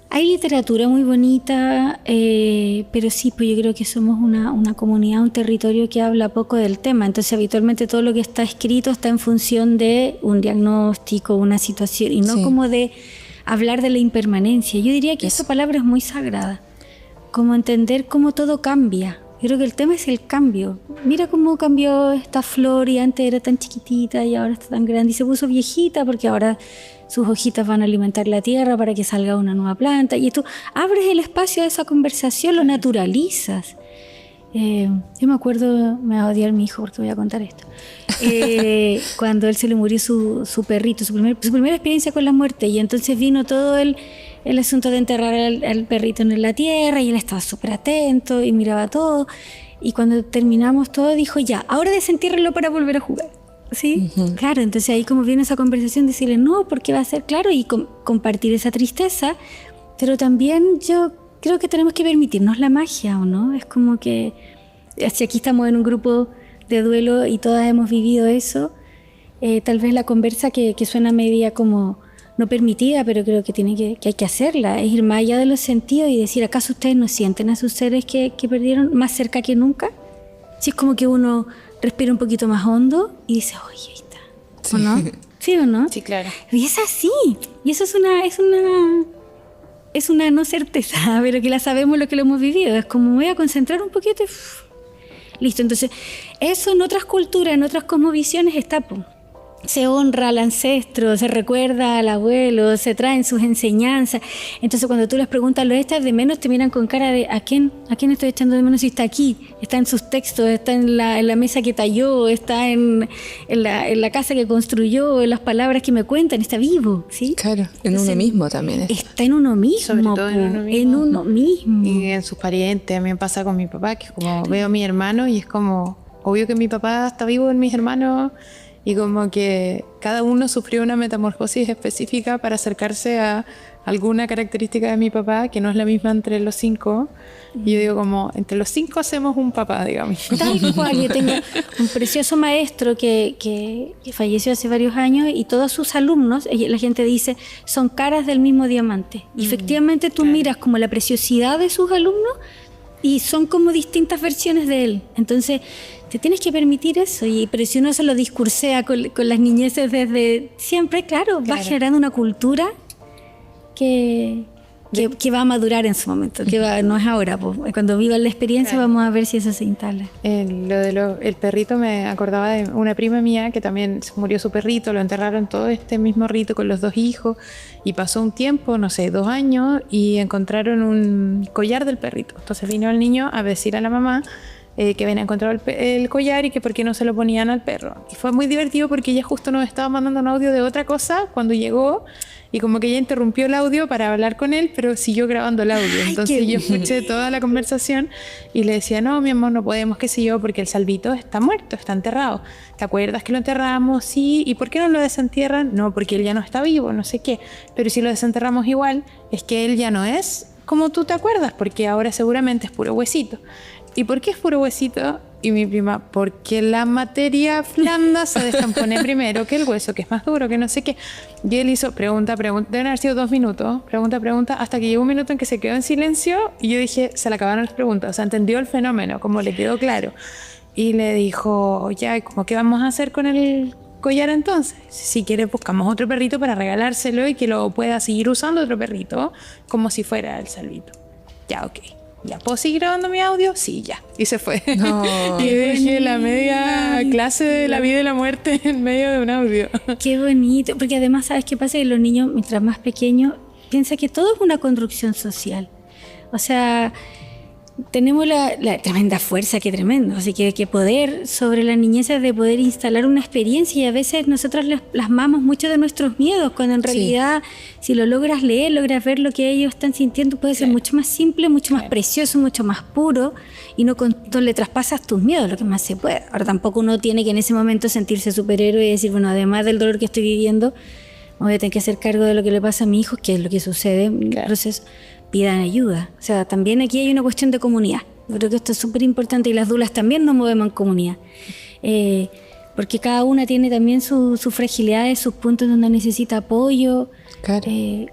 Hay literatura muy bonita, pero sí, pues yo creo que somos una comunidad, un territorio que habla poco del tema. Entonces, habitualmente todo lo que está escrito está en función de un diagnóstico, una situación, y no como de hablar de la impermanencia. Yo diría que esa palabra es muy sagrada, como entender cómo todo cambia. Yo creo que el tema es el cambio. Mira cómo cambió esta flor y antes era tan chiquitita y ahora está tan grande y se puso viejita porque ahora sus hojitas van a alimentar la tierra para que salga una nueva planta. Y tú abres el espacio a esa conversación, lo naturalizas. Yo me acuerdo, me va a odiar mi hijo porque voy a contar esto. Cuando él se le murió su perrito, su primera experiencia con la muerte, y entonces vino todo el asunto de enterrar al perrito en la tierra, y él estaba súper atento y miraba todo. Y cuando terminamos todo, dijo, ya, ahora desentiérrenlo para volver a jugar. ¿Sí? Uh-huh. Claro, entonces ahí como viene esa conversación, decirle, no, porque va a ser claro, y compartir esa tristeza. Pero también yo creo que tenemos que permitirnos la magia, ¿o no? Es como que, si aquí estamos en un grupo de duelo y todas hemos vivido eso, tal vez la conversa que suena media como no permitida, pero creo que hay que hacerla, es ir más allá de los sentidos y decir, ¿acaso ustedes no sienten a sus seres que perdieron más cerca que nunca? Si es como que uno respira un poquito más hondo y dice, oye, ahí está, ¿o no? ¿Sí o no? Sí, claro. Y es así, y eso es una no certeza, pero que la sabemos lo que lo hemos vivido, es como me voy a concentrar un poquito y listo. Entonces, eso en otras culturas, en otras cosmovisiones está, se honra al ancestro, se recuerda al abuelo, se traen sus enseñanzas. Entonces cuando tú les preguntas lo echas de menos, te miran con cara de ¿a quién estoy echando de menos si está aquí? Está en sus textos, está en la mesa que talló, está en la casa que construyó, en las palabras que me cuentan, está vivo, ¿sí? Claro, en uno mismo también. Está en uno mismo. Sobre todo en uno mismo. Y en sus parientes. A mí me pasa con mi papá, que como veo a mi hermano y es como, obvio que mi papá está vivo en mis hermanos. Y como que cada uno sufrió una metamorfosis específica para acercarse a alguna característica de mi papá, que no es la misma entre los 5. Y yo digo como, entre los 5 hacemos un papá, digamos. Tal cual, yo tengo un precioso maestro que falleció hace varios años, y todos sus alumnos, la gente dice, son caras del mismo diamante. Y efectivamente tú miras como la preciosidad de sus alumnos y son como distintas versiones de él. Entonces te tienes que permitir eso, pero si uno se lo discursea con las niñeces desde siempre, claro, va generando una cultura que va a madurar en su momento, no es ahora, pues, cuando vivan la experiencia vamos a ver si eso se instala. El perrito, me acordaba de una prima mía que también murió su perrito, lo enterraron todo este mismo rito con los 2 hijos, y pasó un tiempo, no sé, 2 años, y encontraron un collar del perrito. Entonces vino el niño a decir a la mamá que habían encontrado el collar y que por qué no se lo ponían al perro. Y fue muy divertido porque ella justo nos estaba mandando un audio de otra cosa cuando llegó, y como que ella interrumpió el audio para hablar con él, pero siguió grabando el audio. Entonces yo escuché toda la conversación y le decía, no, mi amor, no podemos, qué sé yo, porque el Salvito está muerto, está enterrado. ¿Te acuerdas que lo enterramos? Sí. ¿Y por qué no lo desentierran? No, porque él ya no está vivo, no sé qué. Pero si lo desenterramos igual, es que él ya no es como tú te acuerdas, porque ahora seguramente es puro huesito. ¿Y por qué es puro huesito? Y mi prima, porque la materia blanda se descompone primero que el hueso, que es más duro, que no sé qué. Y él hizo pregunta, deben haber sido 2 minutos, pregunta, hasta que llegó un minuto en que se quedó en silencio, y yo dije, se le acabaron las preguntas, o sea, entendió el fenómeno, como le quedó claro. Y le dijo, ya, ¿cómo qué vamos a hacer con el collar entonces? Si quieres buscamos otro perrito para regalárselo y que lo pueda seguir usando otro perrito, como si fuera el Salvito. Ya, ok. ¿Ya puedo seguir grabando mi audio? Sí, ya. Y se fue. No. Y dejé la media clase de la vida y la muerte en medio de un audio. Qué bonito. Porque además, ¿sabes qué pasa? Que los niños, mientras más pequeños, piensan que todo es una construcción social. O sea, tenemos la tremenda fuerza, qué tremendo, así que poder sobre la niñez es de poder instalar una experiencia, y a veces nosotros les plasmamos mucho de nuestros miedos, cuando en realidad si lo logras leer, logras ver lo que ellos están sintiendo, puede ser mucho más simple, mucho más precioso, mucho más puro, y no le traspasas tus miedos, lo que más se puede. Ahora tampoco uno tiene que en ese momento sentirse superhéroe y decir, bueno, además del dolor que estoy viviendo, me voy a tener que hacer cargo de lo que le pasa a mi hijo, que es lo que sucede en el proceso. Pidan ayuda. O sea, también aquí hay una cuestión de comunidad. Yo creo que esto es súper importante, y las dulas también nos movemos en comunidad. Porque cada una tiene también sus fragilidades, sus puntos donde necesita apoyo. Claro.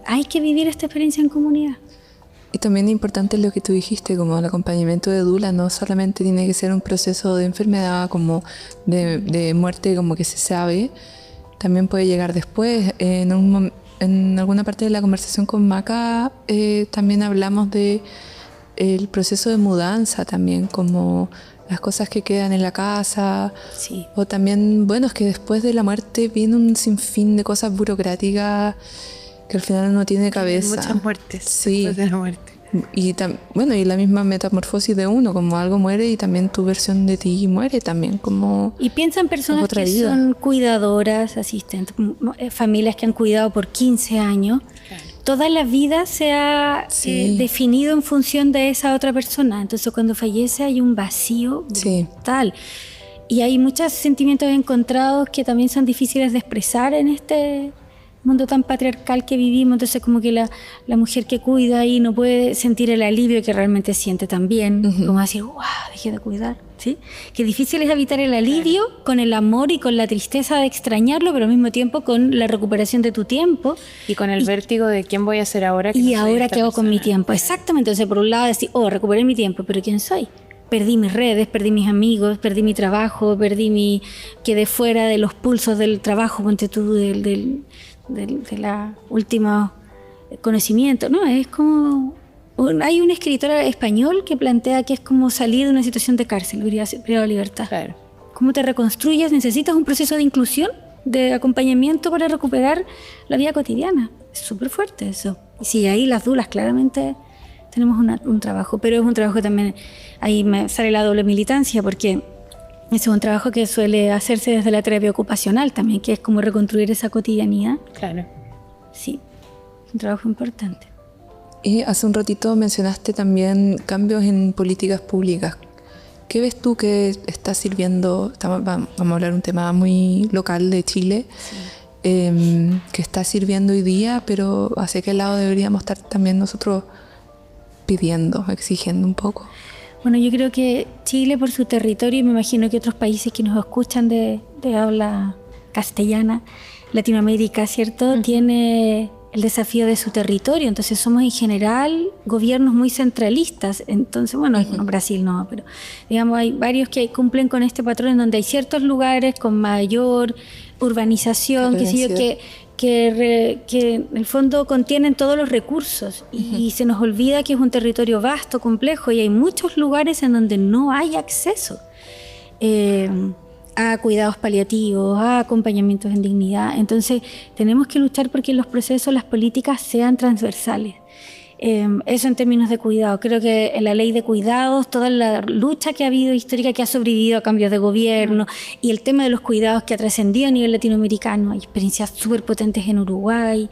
Hay que vivir esta experiencia en comunidad. Y también es importante lo que tú dijiste, como el acompañamiento de dula, no solamente tiene que ser un proceso de enfermedad, como de muerte, como que se sabe, también puede llegar después. En alguna parte de la conversación con Maca también hablamos de el proceso de mudanza también, como las cosas que quedan en la casa. Sí. O también, bueno, es que después de la muerte viene un sinfín de cosas burocráticas que al final no tiene cabeza. Muchas muertes Sí. después de la muerte. Y bueno, y la misma metamorfosis de uno, como algo muere y también tu versión de ti muere también, como... Y piensa en personas otra que vida. son cuidadoras, asistentes, familias que han cuidado por 15 años. Toda la vida se ha Sí. definido en función de esa otra persona. Entonces cuando fallece hay un vacío Sí. brutal. Y hay muchos sentimientos encontrados que también son difíciles de expresar en este mundo tan patriarcal que vivimos. Entonces como que la mujer que cuida ahí no puede sentir el alivio que realmente siente también, como decir, wow, dejé de cuidar, ¿sí? Qué difícil es evitar el alivio con el amor y con la tristeza de extrañarlo, pero al mismo tiempo con la recuperación de tu tiempo. Y con el vértigo de quién voy a ser ahora. Que Y no soy ahora esta qué hago con mi persona. tiempo. Exactamente. Entonces por un lado decir, recuperé mi tiempo, pero ¿quién soy? Perdí mis redes, perdí mis amigos, perdí mi trabajo, quedé fuera de los pulsos del trabajo, ponte tú, de la última conocimiento, ¿no? Es como... Hay un escritor español que plantea que es como salir de una situación de cárcel, privado de libertad. Claro. ¿Cómo te reconstruyes? Necesitas un proceso de inclusión, de acompañamiento para recuperar la vida cotidiana. Es súper fuerte eso. Y sí, ahí las dulas claramente tenemos un trabajo, pero es un trabajo también, ahí me sale la doble militancia, porque ese es un trabajo que suele hacerse desde la terapia ocupacional también, que es como reconstruir esa cotidianidad. Claro. Sí, un trabajo importante. Y hace un ratito mencionaste también cambios en políticas públicas. ¿Qué ves tú que está sirviendo? Vamos a hablar de un tema muy local de Chile, que está sirviendo hoy día, pero ¿hacia qué lado deberíamos estar también nosotros pidiendo, exigiendo un poco? Bueno, yo creo que Chile, por su territorio, y me imagino que otros países que nos escuchan de habla castellana, Latinoamérica, ¿cierto? Tiene el desafío de su territorio. Entonces somos en general gobiernos muy centralistas. Entonces, bueno, en Brasil no, pero digamos hay varios que cumplen con este patrón en donde hay ciertos lugares con mayor urbanización, qué sé yo, que en el fondo contienen todos los recursos y se nos olvida que es un territorio vasto, complejo, y hay muchos lugares en donde no hay acceso a cuidados paliativos, a acompañamientos en dignidad. Entonces tenemos que luchar porque los procesos, las políticas sean transversales. Eso en términos de cuidado. Creo que en la ley de cuidados, toda la lucha que ha habido histórica, que ha sobrevivido a cambios de gobierno, y el tema de los cuidados que ha trascendido a nivel latinoamericano. Hay experiencias súper potentes en Uruguay.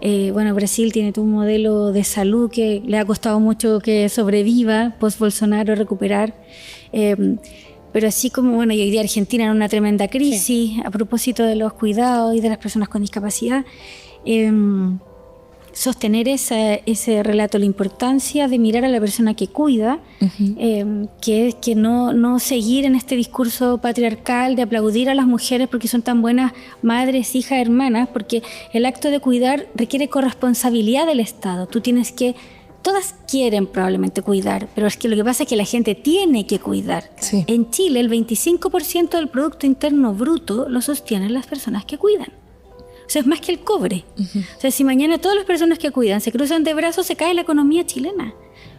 Bueno, Brasil tiene todo un modelo de salud que le ha costado mucho que sobreviva post-Bolsonaro, recuperar. Pero así como, bueno, y hoy día Argentina en una tremenda crisis a propósito de los cuidados y de las personas con discapacidad. Sostener ese relato, la importancia de mirar a la persona que cuida, que es que no seguir en este discurso patriarcal de aplaudir a las mujeres porque son tan buenas madres, hijas, hermanas, porque el acto de cuidar requiere corresponsabilidad del Estado. Tú tienes que... Todas quieren probablemente cuidar, pero es que lo que pasa es que la gente tiene que cuidar. Sí. En Chile, el 25% del Producto Interno Bruto lo sostienen las personas que cuidan. O sea, es más que el cobre. O sea, si mañana todas las personas que cuidan se cruzan de brazos, se cae la economía chilena.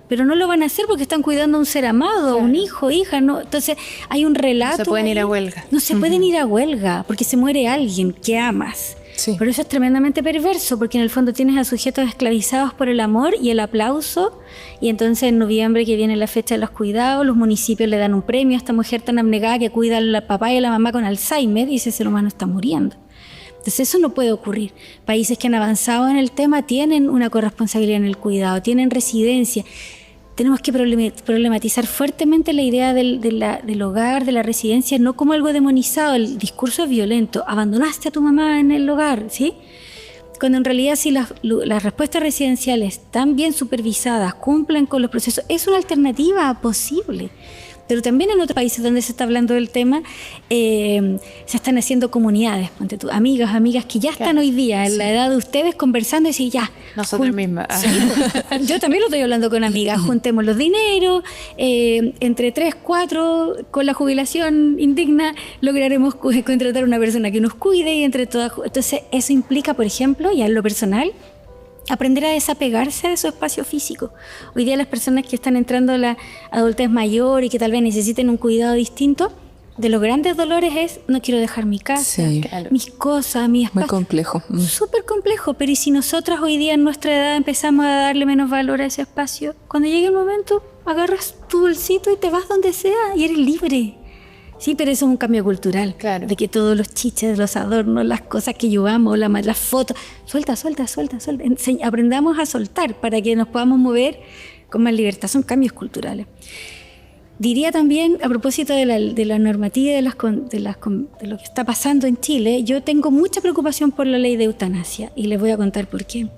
Pero no lo van a hacer porque están cuidando a un ser amado, a un hijo, hija, ¿no? Entonces, hay un relato... No se pueden ir ahí. a huelga. No se pueden ir a huelga porque se muere alguien que amas. Sí. Pero eso es tremendamente perverso, porque en el fondo tienes a sujetos esclavizados por el amor y el aplauso, y entonces en noviembre, que viene la fecha de los cuidados, los municipios le dan un premio a esta mujer tan abnegada que cuida al papá y a la mamá con Alzheimer, y ese ser humano está muriendo. Entonces eso no puede ocurrir. Países que han avanzado en el tema tienen una corresponsabilidad en el cuidado, tienen residencia. Tenemos que problematizar fuertemente la idea del hogar, de la residencia, no como algo demonizado. El discurso es violento. Abandonaste a tu mamá en el hogar, ¿sí? Cuando en realidad si las respuestas residenciales están bien supervisadas, cumplen con los procesos, es una alternativa posible. Pero también en otros países donde se está hablando del tema, se están haciendo comunidades, ponte tú, amigas que ya están hoy día en la edad de ustedes conversando y decir, ya. Nosotros mismas. Sí, yo también lo estoy hablando con amigas, juntemos los dineros, entre 3, 4, con la jubilación indigna, lograremos contratar a una persona que nos cuide y entre todas. Entonces, eso implica, por ejemplo, ya en lo personal, aprender a desapegarse de su espacio físico. Hoy día las personas que están entrando a la adultez mayor y que tal vez necesiten un cuidado distinto, de los grandes dolores es, no quiero dejar mi casa, mis cosas, mi espacio. Muy complejo. Súper complejo, pero ¿y si nosotras hoy día en nuestra edad empezamos a darle menos valor a ese espacio? Cuando llegue el momento, agarras tu bolsito y te vas donde sea y eres libre. Sí, pero eso es un cambio cultural, de que todos los chiches, los adornos, las cosas que llevamos, las fotos, suelta. Aprendamos a soltar para que nos podamos mover con más libertad. Son cambios culturales. Diría también, a propósito de la normativa y de lo que está pasando en Chile, yo tengo mucha preocupación por la ley de eutanasia y les voy a contar por qué.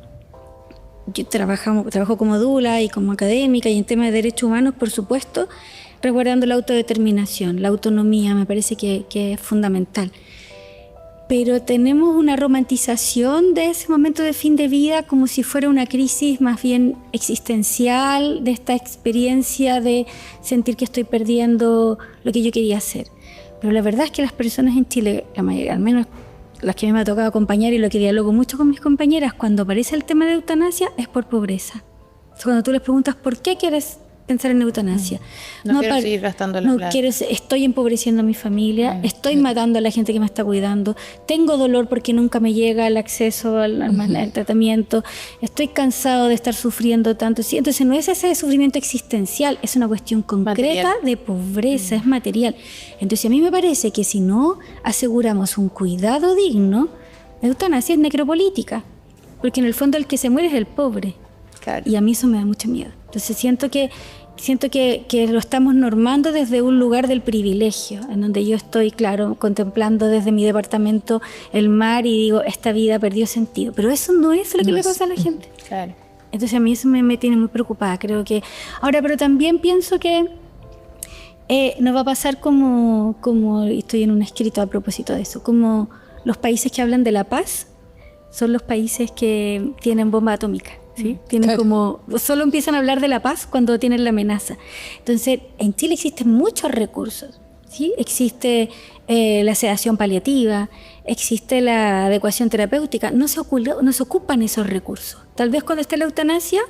Yo trabajo como doula y como académica y en temas de derechos humanos, por supuesto, resguardando la autodeterminación, la autonomía, me parece que es fundamental. Pero tenemos una romantización de ese momento de fin de vida como si fuera una crisis más bien existencial, de esta experiencia de sentir que estoy perdiendo lo que yo quería hacer. Pero la verdad es que las personas en Chile, la mayoría, al menos las que me ha tocado acompañar y lo que dialogo mucho con mis compañeras, cuando aparece el tema de eutanasia es por pobreza. O sea, cuando tú les preguntas ¿por qué quieres pensar en eutanasia? No quiero seguir gastando la plata. Estoy empobreciendo a mi familia, estoy matando a la gente que me está cuidando, tengo dolor porque nunca me llega el acceso al tratamiento, estoy cansado de estar sufriendo tanto. Sí, entonces no es ese sufrimiento existencial, es una cuestión concreta de pobreza, es material. Entonces a mí me parece que si no aseguramos un cuidado digno, la eutanasia es necropolítica, porque en el fondo el que se muere es el pobre. Y a mí eso me da mucho miedo. Entonces siento que lo estamos normando desde un lugar del privilegio, en donde yo estoy, claro, contemplando desde mi departamento el mar y digo, esta vida perdió sentido. Pero eso no es lo que le pasa a la gente. Claro. Entonces a mí eso me tiene muy preocupada. Creo que ahora, pero también pienso que nos va a pasar como estoy en un escrito a propósito de eso, como los países que hablan de la paz son los países que tienen bomba atómica. ¿Sí? Tienen solo empiezan a hablar de la paz cuando tienen la amenaza. Entonces, en Chile existen muchos recursos, ¿sí? Existe la sedación paliativa, existe la adecuación terapéutica, no se ocupan esos recursos. Tal vez cuando esté la eutanasia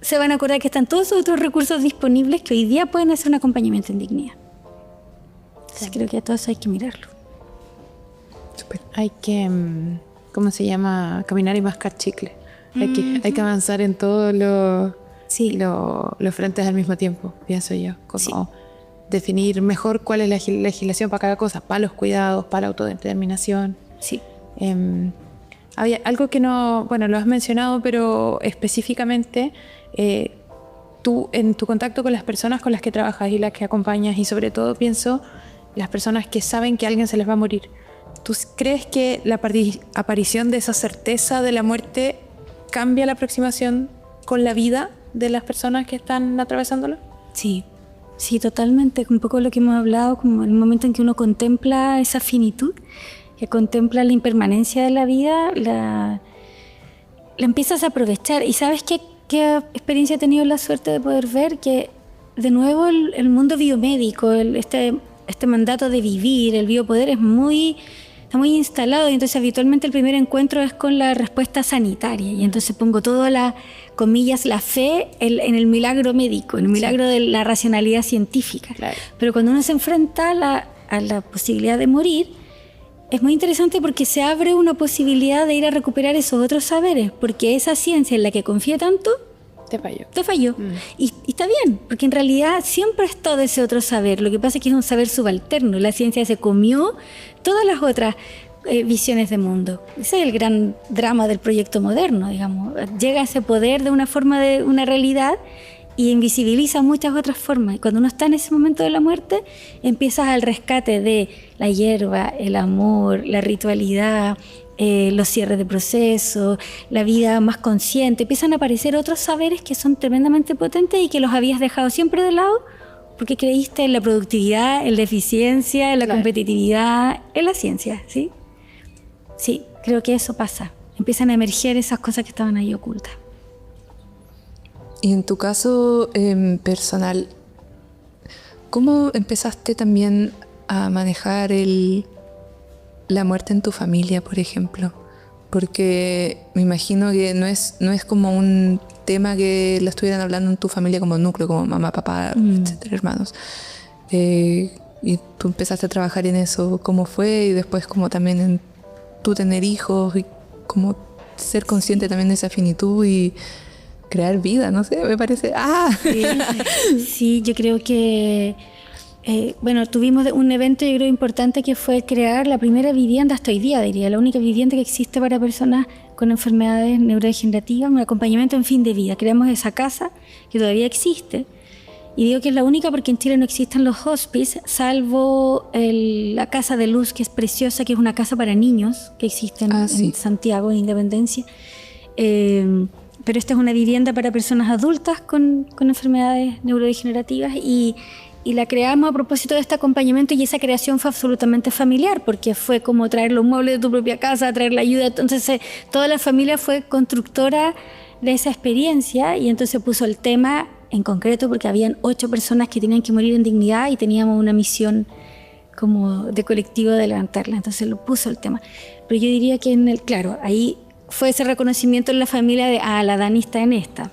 se van a acordar que están todos esos otros recursos disponibles que hoy día pueden hacer un acompañamiento en dignidad. Entonces, creo que a todo eso hay que mirarlo. Super. Hay que, ¿cómo se llama? Caminar y mascar chicle. Hay que avanzar en todos los frentes al mismo tiempo, pienso yo. Como definir mejor cuál es la legislación para cada cosa, para los cuidados, para la autodeterminación. Sí. Había algo que no, lo has mencionado, pero específicamente tú en tu contacto con las personas con las que trabajas y las que acompañas, y sobre todo pienso las personas que saben que a alguien se les va a morir. ¿Tú crees que la aparición de esa certeza de la muerte cambia la aproximación con la vida de las personas que están atravesándolo? Sí, totalmente. Un poco lo que hemos hablado, como el momento en que uno contempla esa finitud, que contempla la impermanencia de la vida, la empiezas a aprovechar. Y ¿sabes qué experiencia he tenido la suerte de poder ver? Que de nuevo el mundo biomédico, este mandato de vivir, el biopoder está muy instalado, y entonces habitualmente el primer encuentro es con la respuesta sanitaria, y entonces pongo todo comillas, la fe en el milagro médico, en el milagro de la racionalidad científica. Claro. Pero cuando uno se enfrenta a la posibilidad de morir, es muy interesante porque se abre una posibilidad de ir a recuperar esos otros saberes, porque esa ciencia en la que confía tanto te falló. Y está bien, porque en realidad siempre ha estado ese otro saber. Lo que pasa es que es un saber subalterno. La ciencia se comió todas las otras visiones de mundo. Ese es el gran drama del proyecto moderno, digamos. Llega ese poder de una forma de una realidad y invisibiliza muchas otras formas. Y cuando uno está en ese momento de la muerte, empiezas al rescate de la hierba, el amor, la ritualidad, los cierres de proceso, la vida más consciente. Empiezan a aparecer otros saberes que son tremendamente potentes y que los habías dejado siempre de lado porque creíste en la productividad, en la eficiencia, en la competitividad, en la ciencia, ¿sí? Sí, creo que eso pasa. Empiezan a emerger esas cosas que estaban ahí ocultas. Y en tu caso personal, ¿cómo empezaste también a manejar la muerte en tu familia, por ejemplo? Porque me imagino que no es como un tema que lo estuvieran hablando en tu familia como núcleo, como mamá, papá, etcétera, hermanos. Y tú empezaste a trabajar en eso, ¿cómo fue? Y después como también en tú tener hijos y como ser consciente también de esa finitud y crear vida, no sé, me parece... Sí, yo creo que... tuvimos un evento, yo creo, importante que fue crear la primera vivienda hasta hoy día, diría, la única vivienda que existe para personas con enfermedades neurodegenerativas, un acompañamiento en fin de vida. Creamos esa casa que todavía existe. Y digo que es la única porque en Chile no existen los hospices, salvo la Casa de Luz, que es preciosa, que es una casa para niños, que existe en Santiago, en Independencia. Pero esta es una vivienda para personas adultas con enfermedades neurodegenerativas y la creamos a propósito de este acompañamiento, y esa creación fue absolutamente familiar, porque fue como traer los muebles de tu propia casa, traer la ayuda. Entonces toda la familia fue constructora de esa experiencia, y entonces puso el tema en concreto porque habían 8 personas que tenían que morir en dignidad y teníamos una misión como de colectivo de levantarla. Entonces lo puso el tema. Pero yo diría que claro, ahí fue ese reconocimiento en la familia de, la Dani está en esta.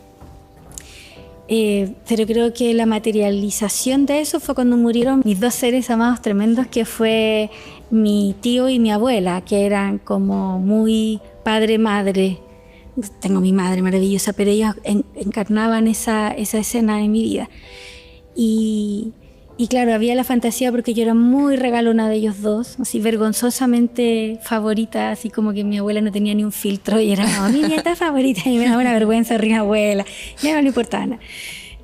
Pero creo que la materialización de eso fue cuando murieron mis 2 seres amados tremendos, que fue mi tío y mi abuela, que eran como muy padre-madre. Tengo mi madre maravillosa, pero ellos encarnaban esa escena en mi vida. Y claro, había la fantasía porque yo era muy regalona de ellos dos, así vergonzosamente favorita, así como que mi abuela no tenía ni un filtro y era mi nieta favorita, y me daba una vergüenza rir abuela, ya no le importaba nada.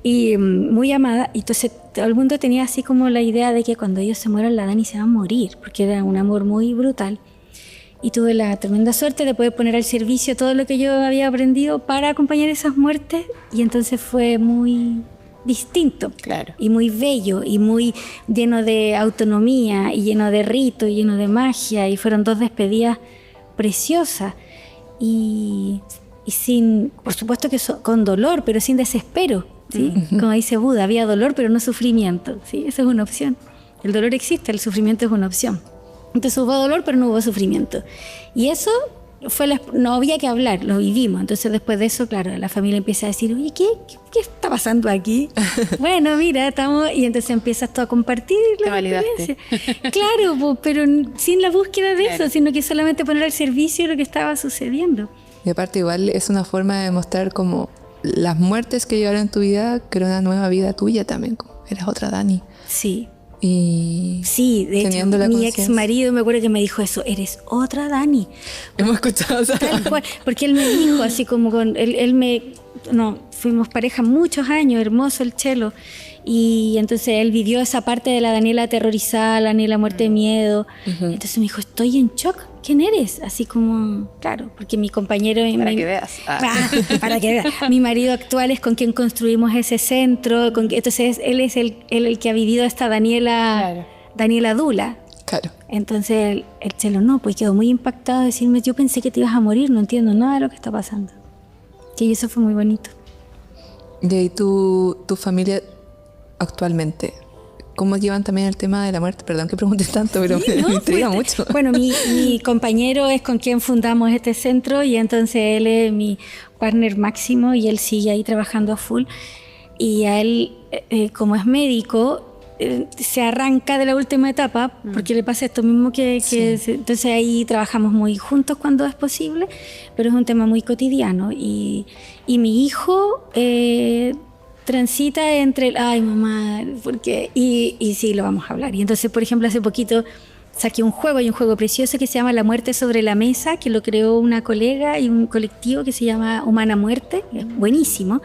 Y muy amada, y entonces todo el mundo tenía así como la idea de que cuando ellos se mueran la Dani se va a morir, porque era un amor muy brutal. Y tuve la tremenda suerte de poder poner al servicio todo lo que yo había aprendido para acompañar esas muertes, y entonces fue muy distinto, claro, y muy bello y muy lleno de autonomía y lleno de rito y lleno de magia, y fueron 2 despedidas preciosas y sin, por supuesto que con dolor, pero sin desespero, ¿sí? Como dice Buda, había dolor pero no sufrimiento, ¿sí? Esa es una opción. El dolor existe, el sufrimiento es una opción. Entonces hubo dolor pero no hubo sufrimiento, y eso no había que hablar, lo vivimos. Entonces después de eso, claro, la familia empieza a decir, oye, ¿qué está pasando aquí? Bueno, mira, estamos... Y entonces empiezas tú a compartir la experiencia. Claro, pero sin la búsqueda de eso, sino que solamente poner al servicio lo que estaba sucediendo. Y aparte igual es una forma de mostrar como las muertes que llegaron en tu vida, creó una nueva vida tuya también, como eras otra Dani. Sí. Y sí, de hecho, mi ex marido me acuerdo que me dijo eso, eres otra Dani. Hemos escuchado eso. Tal cual, porque él me dijo así como fuimos pareja muchos años, hermoso el Chelo, y entonces él vivió esa parte de la Daniela aterrorizada, la Daniela muerte de miedo. Entonces me dijo, estoy en shock, ¿quién eres? Así como, claro, porque mi compañero... que veas. Para que veas. Mi marido actual es con quien construimos ese centro, entonces él es el que ha vivido esta Daniela Dula. Claro. Entonces el Chelo pues quedó muy impactado de decirme, yo pensé que te ibas a morir, no entiendo nada de lo que está pasando. Y eso fue muy bonito. Y ahí tu familia actualmente, ¿cómo llevan también el tema de la muerte? Perdón que pregunte tanto, pero me intriga mucho. Bueno, mi compañero es con quien fundamos este centro, y entonces él es mi partner máximo y él sigue ahí trabajando a full. Y a él, como es médico, se arranca de la última etapa, porque le pasa esto mismo entonces ahí trabajamos muy juntos cuando es posible, pero es un tema muy cotidiano. Y mi hijo transita entre, ay mamá, porque y sí, lo vamos a hablar. Y entonces, por ejemplo, hace poquito saqué un juego precioso que se llama La muerte sobre la mesa, que lo creó una colega y un colectivo que se llama Humana Muerte, que es buenísimo.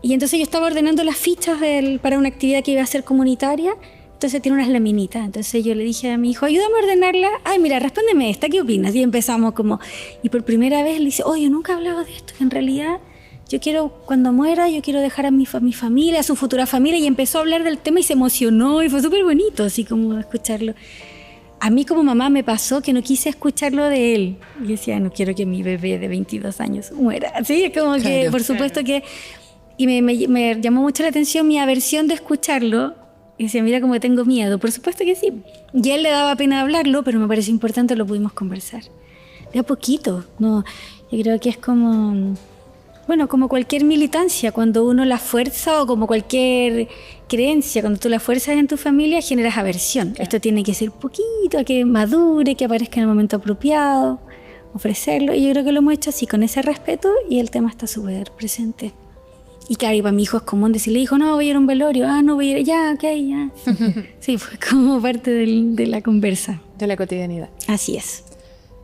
Y entonces yo estaba ordenando las fichas para una actividad que iba a ser comunitaria, entonces tiene unas laminitas. Entonces yo le dije a mi hijo, ayúdame a ordenarla. Ay, mira, respóndeme esta, ¿qué opinas? Y empezamos y por primera vez le dice, yo nunca he hablado de esto, que en realidad yo quiero, cuando muera, yo quiero dejar a mi familia, a su futura familia, y empezó a hablar del tema y se emocionó y fue súper bonito, así como escucharlo. A mí como mamá me pasó que no quise escucharlo de él. Y decía, no quiero que mi bebé de 22 años muera. Sí, es como que, por supuesto que... Y me llamó mucho la atención mi aversión de escucharlo. Y decía, mira cómo tengo miedo. Por supuesto que sí. Y a él le daba pena hablarlo, pero me pareció importante, lo pudimos conversar. De a poquito. No, yo creo que es como cualquier militancia, cuando uno la fuerza, o como cualquier creencia, cuando tú la fuerzas en tu familia, generas aversión. Claro. Esto tiene que ser poquito, que madure, que aparezca en el momento apropiado, ofrecerlo. Y yo creo que lo hemos hecho así, con ese respeto, y el tema está súper presente. Y claro, y para mi hijo es común decirle, hijo, no, voy a ir a un velorio, no voy a ir, ya, ok, ya. Sí, fue como parte de la conversa. De la cotidianidad. Así es.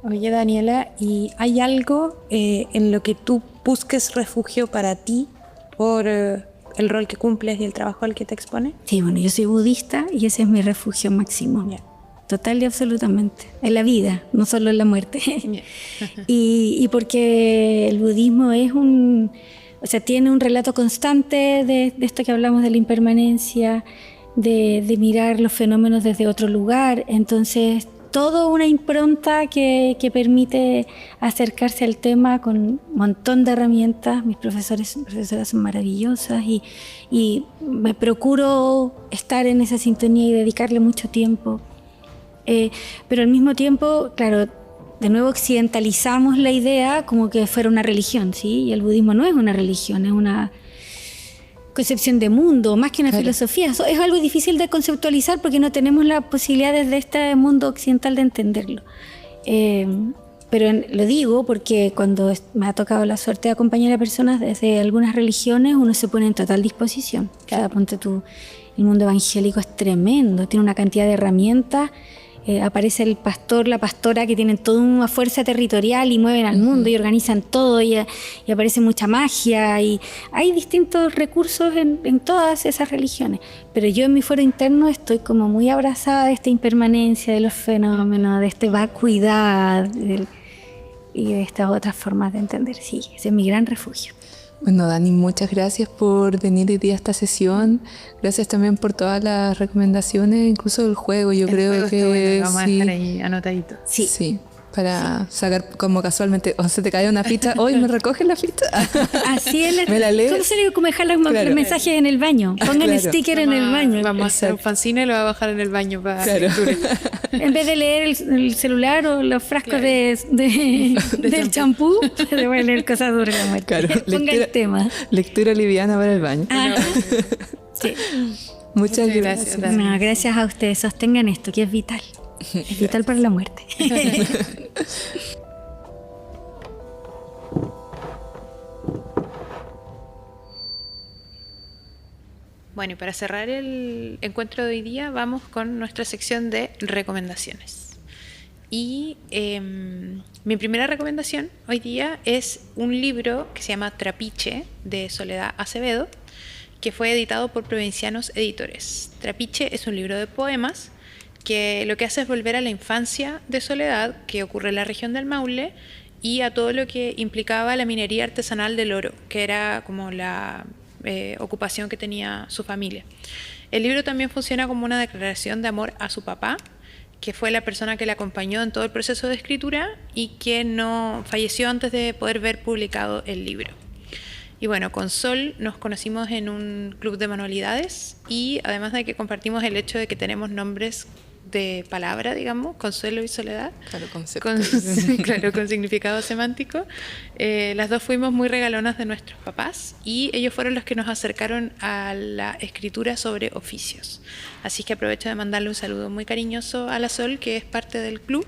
Oye, Daniela, ¿y hay algo en lo que tú busques refugio para ti por el rol que cumples y el trabajo al que te expones? Sí, bueno, yo soy budista y ese es mi refugio máximo. Yeah. Total y absolutamente. En la vida, no solo en la muerte. Yeah. y porque el budismo es tiene un relato constante de esto que hablamos de la impermanencia, de mirar los fenómenos desde otro lugar. Entonces, toda una impronta que permite acercarse al tema con un montón de herramientas. Mis profesoras son maravillosas y me procuro estar en esa sintonía y dedicarle mucho tiempo. Pero al mismo tiempo, claro, de nuevo occidentalizamos la idea como que fuera una religión, ¿sí? Y el budismo no es una religión, es una concepción de mundo, más que una filosofía. Es algo difícil de conceptualizar porque no tenemos la posibilidad desde este mundo occidental de entenderlo. Pero lo digo porque cuando me ha tocado la suerte de acompañar a personas desde algunas religiones, uno se pone en total disposición. Ponte tú, el mundo evangélico es tremendo, tiene una cantidad de herramientas. Aparece el pastor, la pastora, que tienen toda una fuerza territorial y mueven al mundo y organizan todo y aparece mucha magia y hay distintos recursos en todas esas religiones. Pero yo en mi fuero interno estoy como muy abrazada de esta impermanencia, de los fenómenos, de esta vacuidad y de estas otras formas de entender. Sí, ese es mi gran refugio. Bueno, Dani, muchas gracias por venir hoy día a esta sesión. Gracias también por todas las recomendaciones, incluso del juego. Yo creo que vamos a dejar ahí anotadito. Sí, para sacar como casualmente, o se te cae una ficha, hoy me recoges la ficha. Así es. ¿Me la lees? ¿Cómo se le como dejar los mensajes en el baño? Pongan el sticker en el baño. Vamos a hacer un fanzine y lo voy a bajar en el baño para en vez de leer el celular o los frascos del champú, le voy a leer cosas sobre la muerte. Claro, ponga el tema. Lectura liviana para el baño. Sí. Muchas gracias. No, gracias a ustedes. Sostengan esto, que es vital. Es vital para la muerte. Bueno, y para cerrar el encuentro de hoy día, vamos con nuestra sección de recomendaciones. Y mi primera recomendación hoy día es un libro que se llama Trapiche, de Soledad Acevedo, que fue editado por Provincianos Editores. Trapiche es un libro de poemas que lo que hace es volver a la infancia de Soledad, que ocurre en la región del Maule, y a todo lo que implicaba la minería artesanal del oro, que era como la ocupación que tenía su familia. El libro también funciona como una declaración de amor a su papá, que fue la persona que le acompañó en todo el proceso de escritura y que no falleció antes de poder ver publicado el libro. Y bueno, con Sol nos conocimos en un club de manualidades y además de que compartimos el hecho de que tenemos nombres de palabra, digamos, consuelo y soledad. Claro, concepto. Claro, con significado semántico. Las dos fuimos muy regalonas de nuestros papás y ellos fueron los que nos acercaron a la escritura sobre oficios. Así que aprovecho de mandarle un saludo muy cariñoso a la Sol, que es parte del club,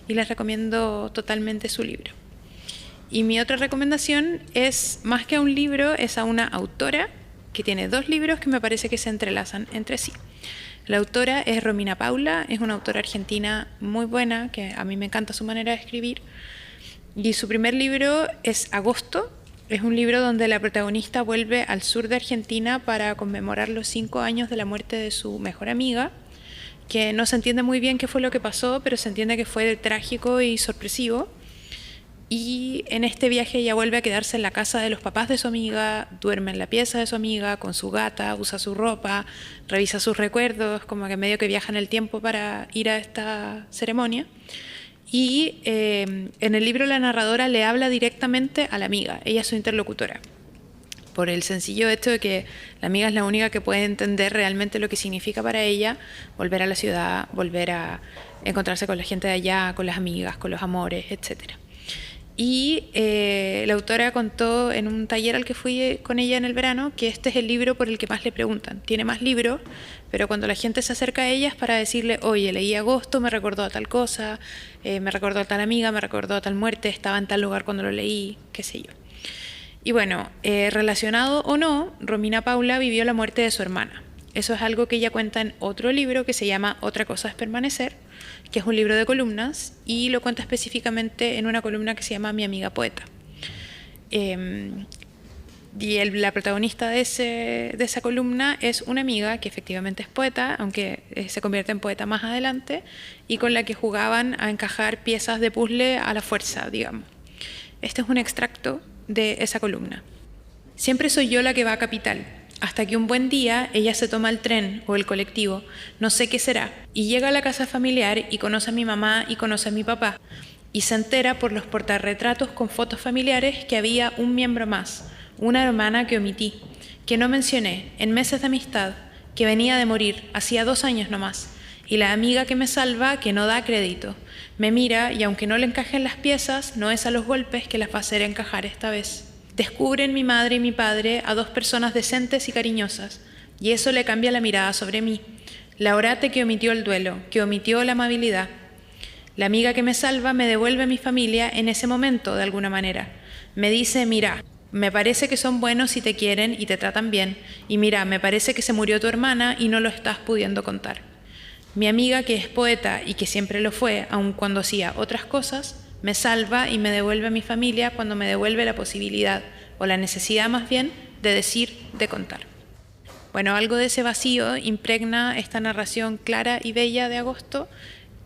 y les recomiendo totalmente su libro. Y mi otra recomendación es, más que a un libro, es a una autora que tiene 2 libros que me parece que se entrelazan entre sí. La autora es Romina Paula, es una autora argentina muy buena, que a mí me encanta su manera de escribir. Y su primer libro es Agosto, es un libro donde la protagonista vuelve al sur de Argentina para conmemorar los 5 años de la muerte de su mejor amiga, que no se entiende muy bien qué fue lo que pasó, pero se entiende que fue trágico y sorpresivo. Y en este viaje ella vuelve a quedarse en la casa de los papás de su amiga, duerme en la pieza de su amiga con su gata, usa su ropa, revisa sus recuerdos, como que medio que viaja en el tiempo para ir a esta ceremonia. Y en el libro la narradora le habla directamente a la amiga, ella es su interlocutora, por el sencillo hecho de que la amiga es la única que puede entender realmente lo que significa para ella volver a la ciudad, volver a encontrarse con la gente de allá, con las amigas, con los amores, etcétera. Y la autora contó en un taller al que fui con ella en el verano que este es el libro por el que más le preguntan. Tiene más libros, pero cuando la gente se acerca a ella es para decirle, oye, leí Agosto, me recordó a tal cosa, me recordó a tal amiga, me recordó a tal muerte, estaba en tal lugar cuando lo leí, qué sé yo. Y bueno, relacionado o no, Romina Paula vivió la muerte de su hermana. Eso es algo que ella cuenta en otro libro que se llama Otra cosa es permanecer, que es un libro de columnas, y lo cuenta específicamente en una columna que se llama Mi amiga poeta. La protagonista de esa columna es una amiga que efectivamente es poeta, aunque se convierte en poeta más adelante, y con la que jugaban a encajar piezas de puzzle a la fuerza, digamos. Este es un extracto de esa columna. Siempre soy yo la que va a Capital, hasta que un buen día ella se toma el tren o el colectivo, no sé qué será, y llega a la casa familiar y conoce a mi mamá y conoce a mi papá, y se entera por los portarretratos con fotos familiares que había un miembro más, una hermana que omití, que no mencioné, en meses de amistad, que venía de morir, hacía 2 años nomás, y la amiga que me salva que no da crédito. Me mira y aunque no le encajen las piezas, no es a los golpes que las va a hacer encajar esta vez. Descubren mi madre y mi padre a 2 personas decentes y cariñosas, y eso le cambia la mirada sobre mí. La orate que omitió el duelo, que omitió la amabilidad. La amiga que me salva me devuelve a mi familia en ese momento, de alguna manera. Me dice, mira, me parece que son buenos y te quieren y te tratan bien, y mira, me parece que se murió tu hermana y no lo estás pudiendo contar. Mi amiga, que es poeta y que siempre lo fue, aun cuando hacía otras cosas, me salva y me devuelve a mi familia cuando me devuelve la posibilidad, o la necesidad más bien, de decir, de contar. Bueno, algo de ese vacío impregna esta narración clara y bella de Agosto,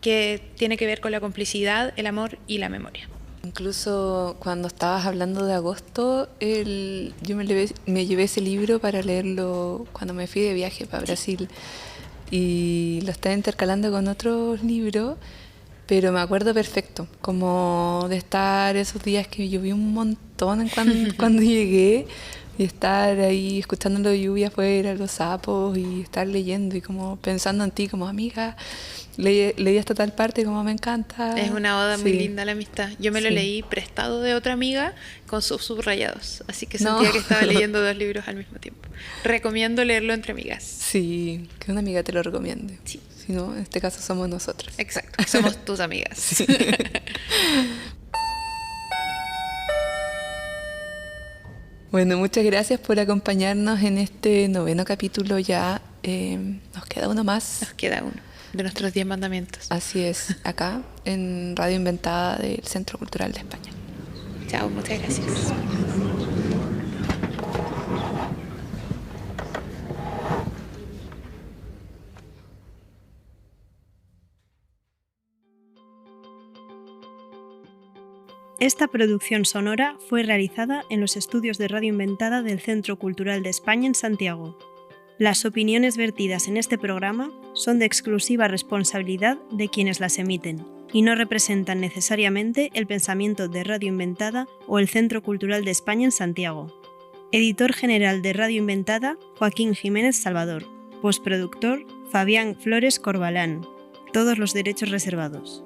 que tiene que ver con la complicidad, el amor y la memoria. Incluso cuando estabas hablando de Agosto, yo me llevé ese libro para leerlo cuando me fui de viaje para Brasil, y lo estaba intercalando con otros libros. Pero me acuerdo perfecto, como de estar esos días que llovió un montón cuando llegué, y estar ahí escuchando la lluvia afuera, los sapos, y estar leyendo y como pensando en ti como amiga. Leí hasta tal parte como me encanta. Es una oda sí. muy linda a la amistad. Yo me lo leí prestado de otra amiga con sus subrayados, así que sentía que estaba leyendo 2 libros al mismo tiempo. Recomiendo leerlo entre amigas. Sí, que una amiga te lo recomiende. Sí. Si no, en este caso somos nosotros. Exacto, somos tus amigas. Sí. Bueno, muchas gracias por acompañarnos en este 9º capítulo ya. Nos queda uno más. Nos queda uno de nuestros 10 mandamientos. Así es, acá en Radio Inventada del Centro Cultural de España. Chao, muchas gracias. Esta producción sonora fue realizada en los estudios de Radio Inventada del Centro Cultural de España en Santiago. Las opiniones vertidas en este programa son de exclusiva responsabilidad de quienes las emiten y no representan necesariamente el pensamiento de Radio Inventada o el Centro Cultural de España en Santiago. Editor general de Radio Inventada, Joaquín Jiménez Salvador. Postproductor, Fabián Flores Corbalán. Todos los derechos reservados.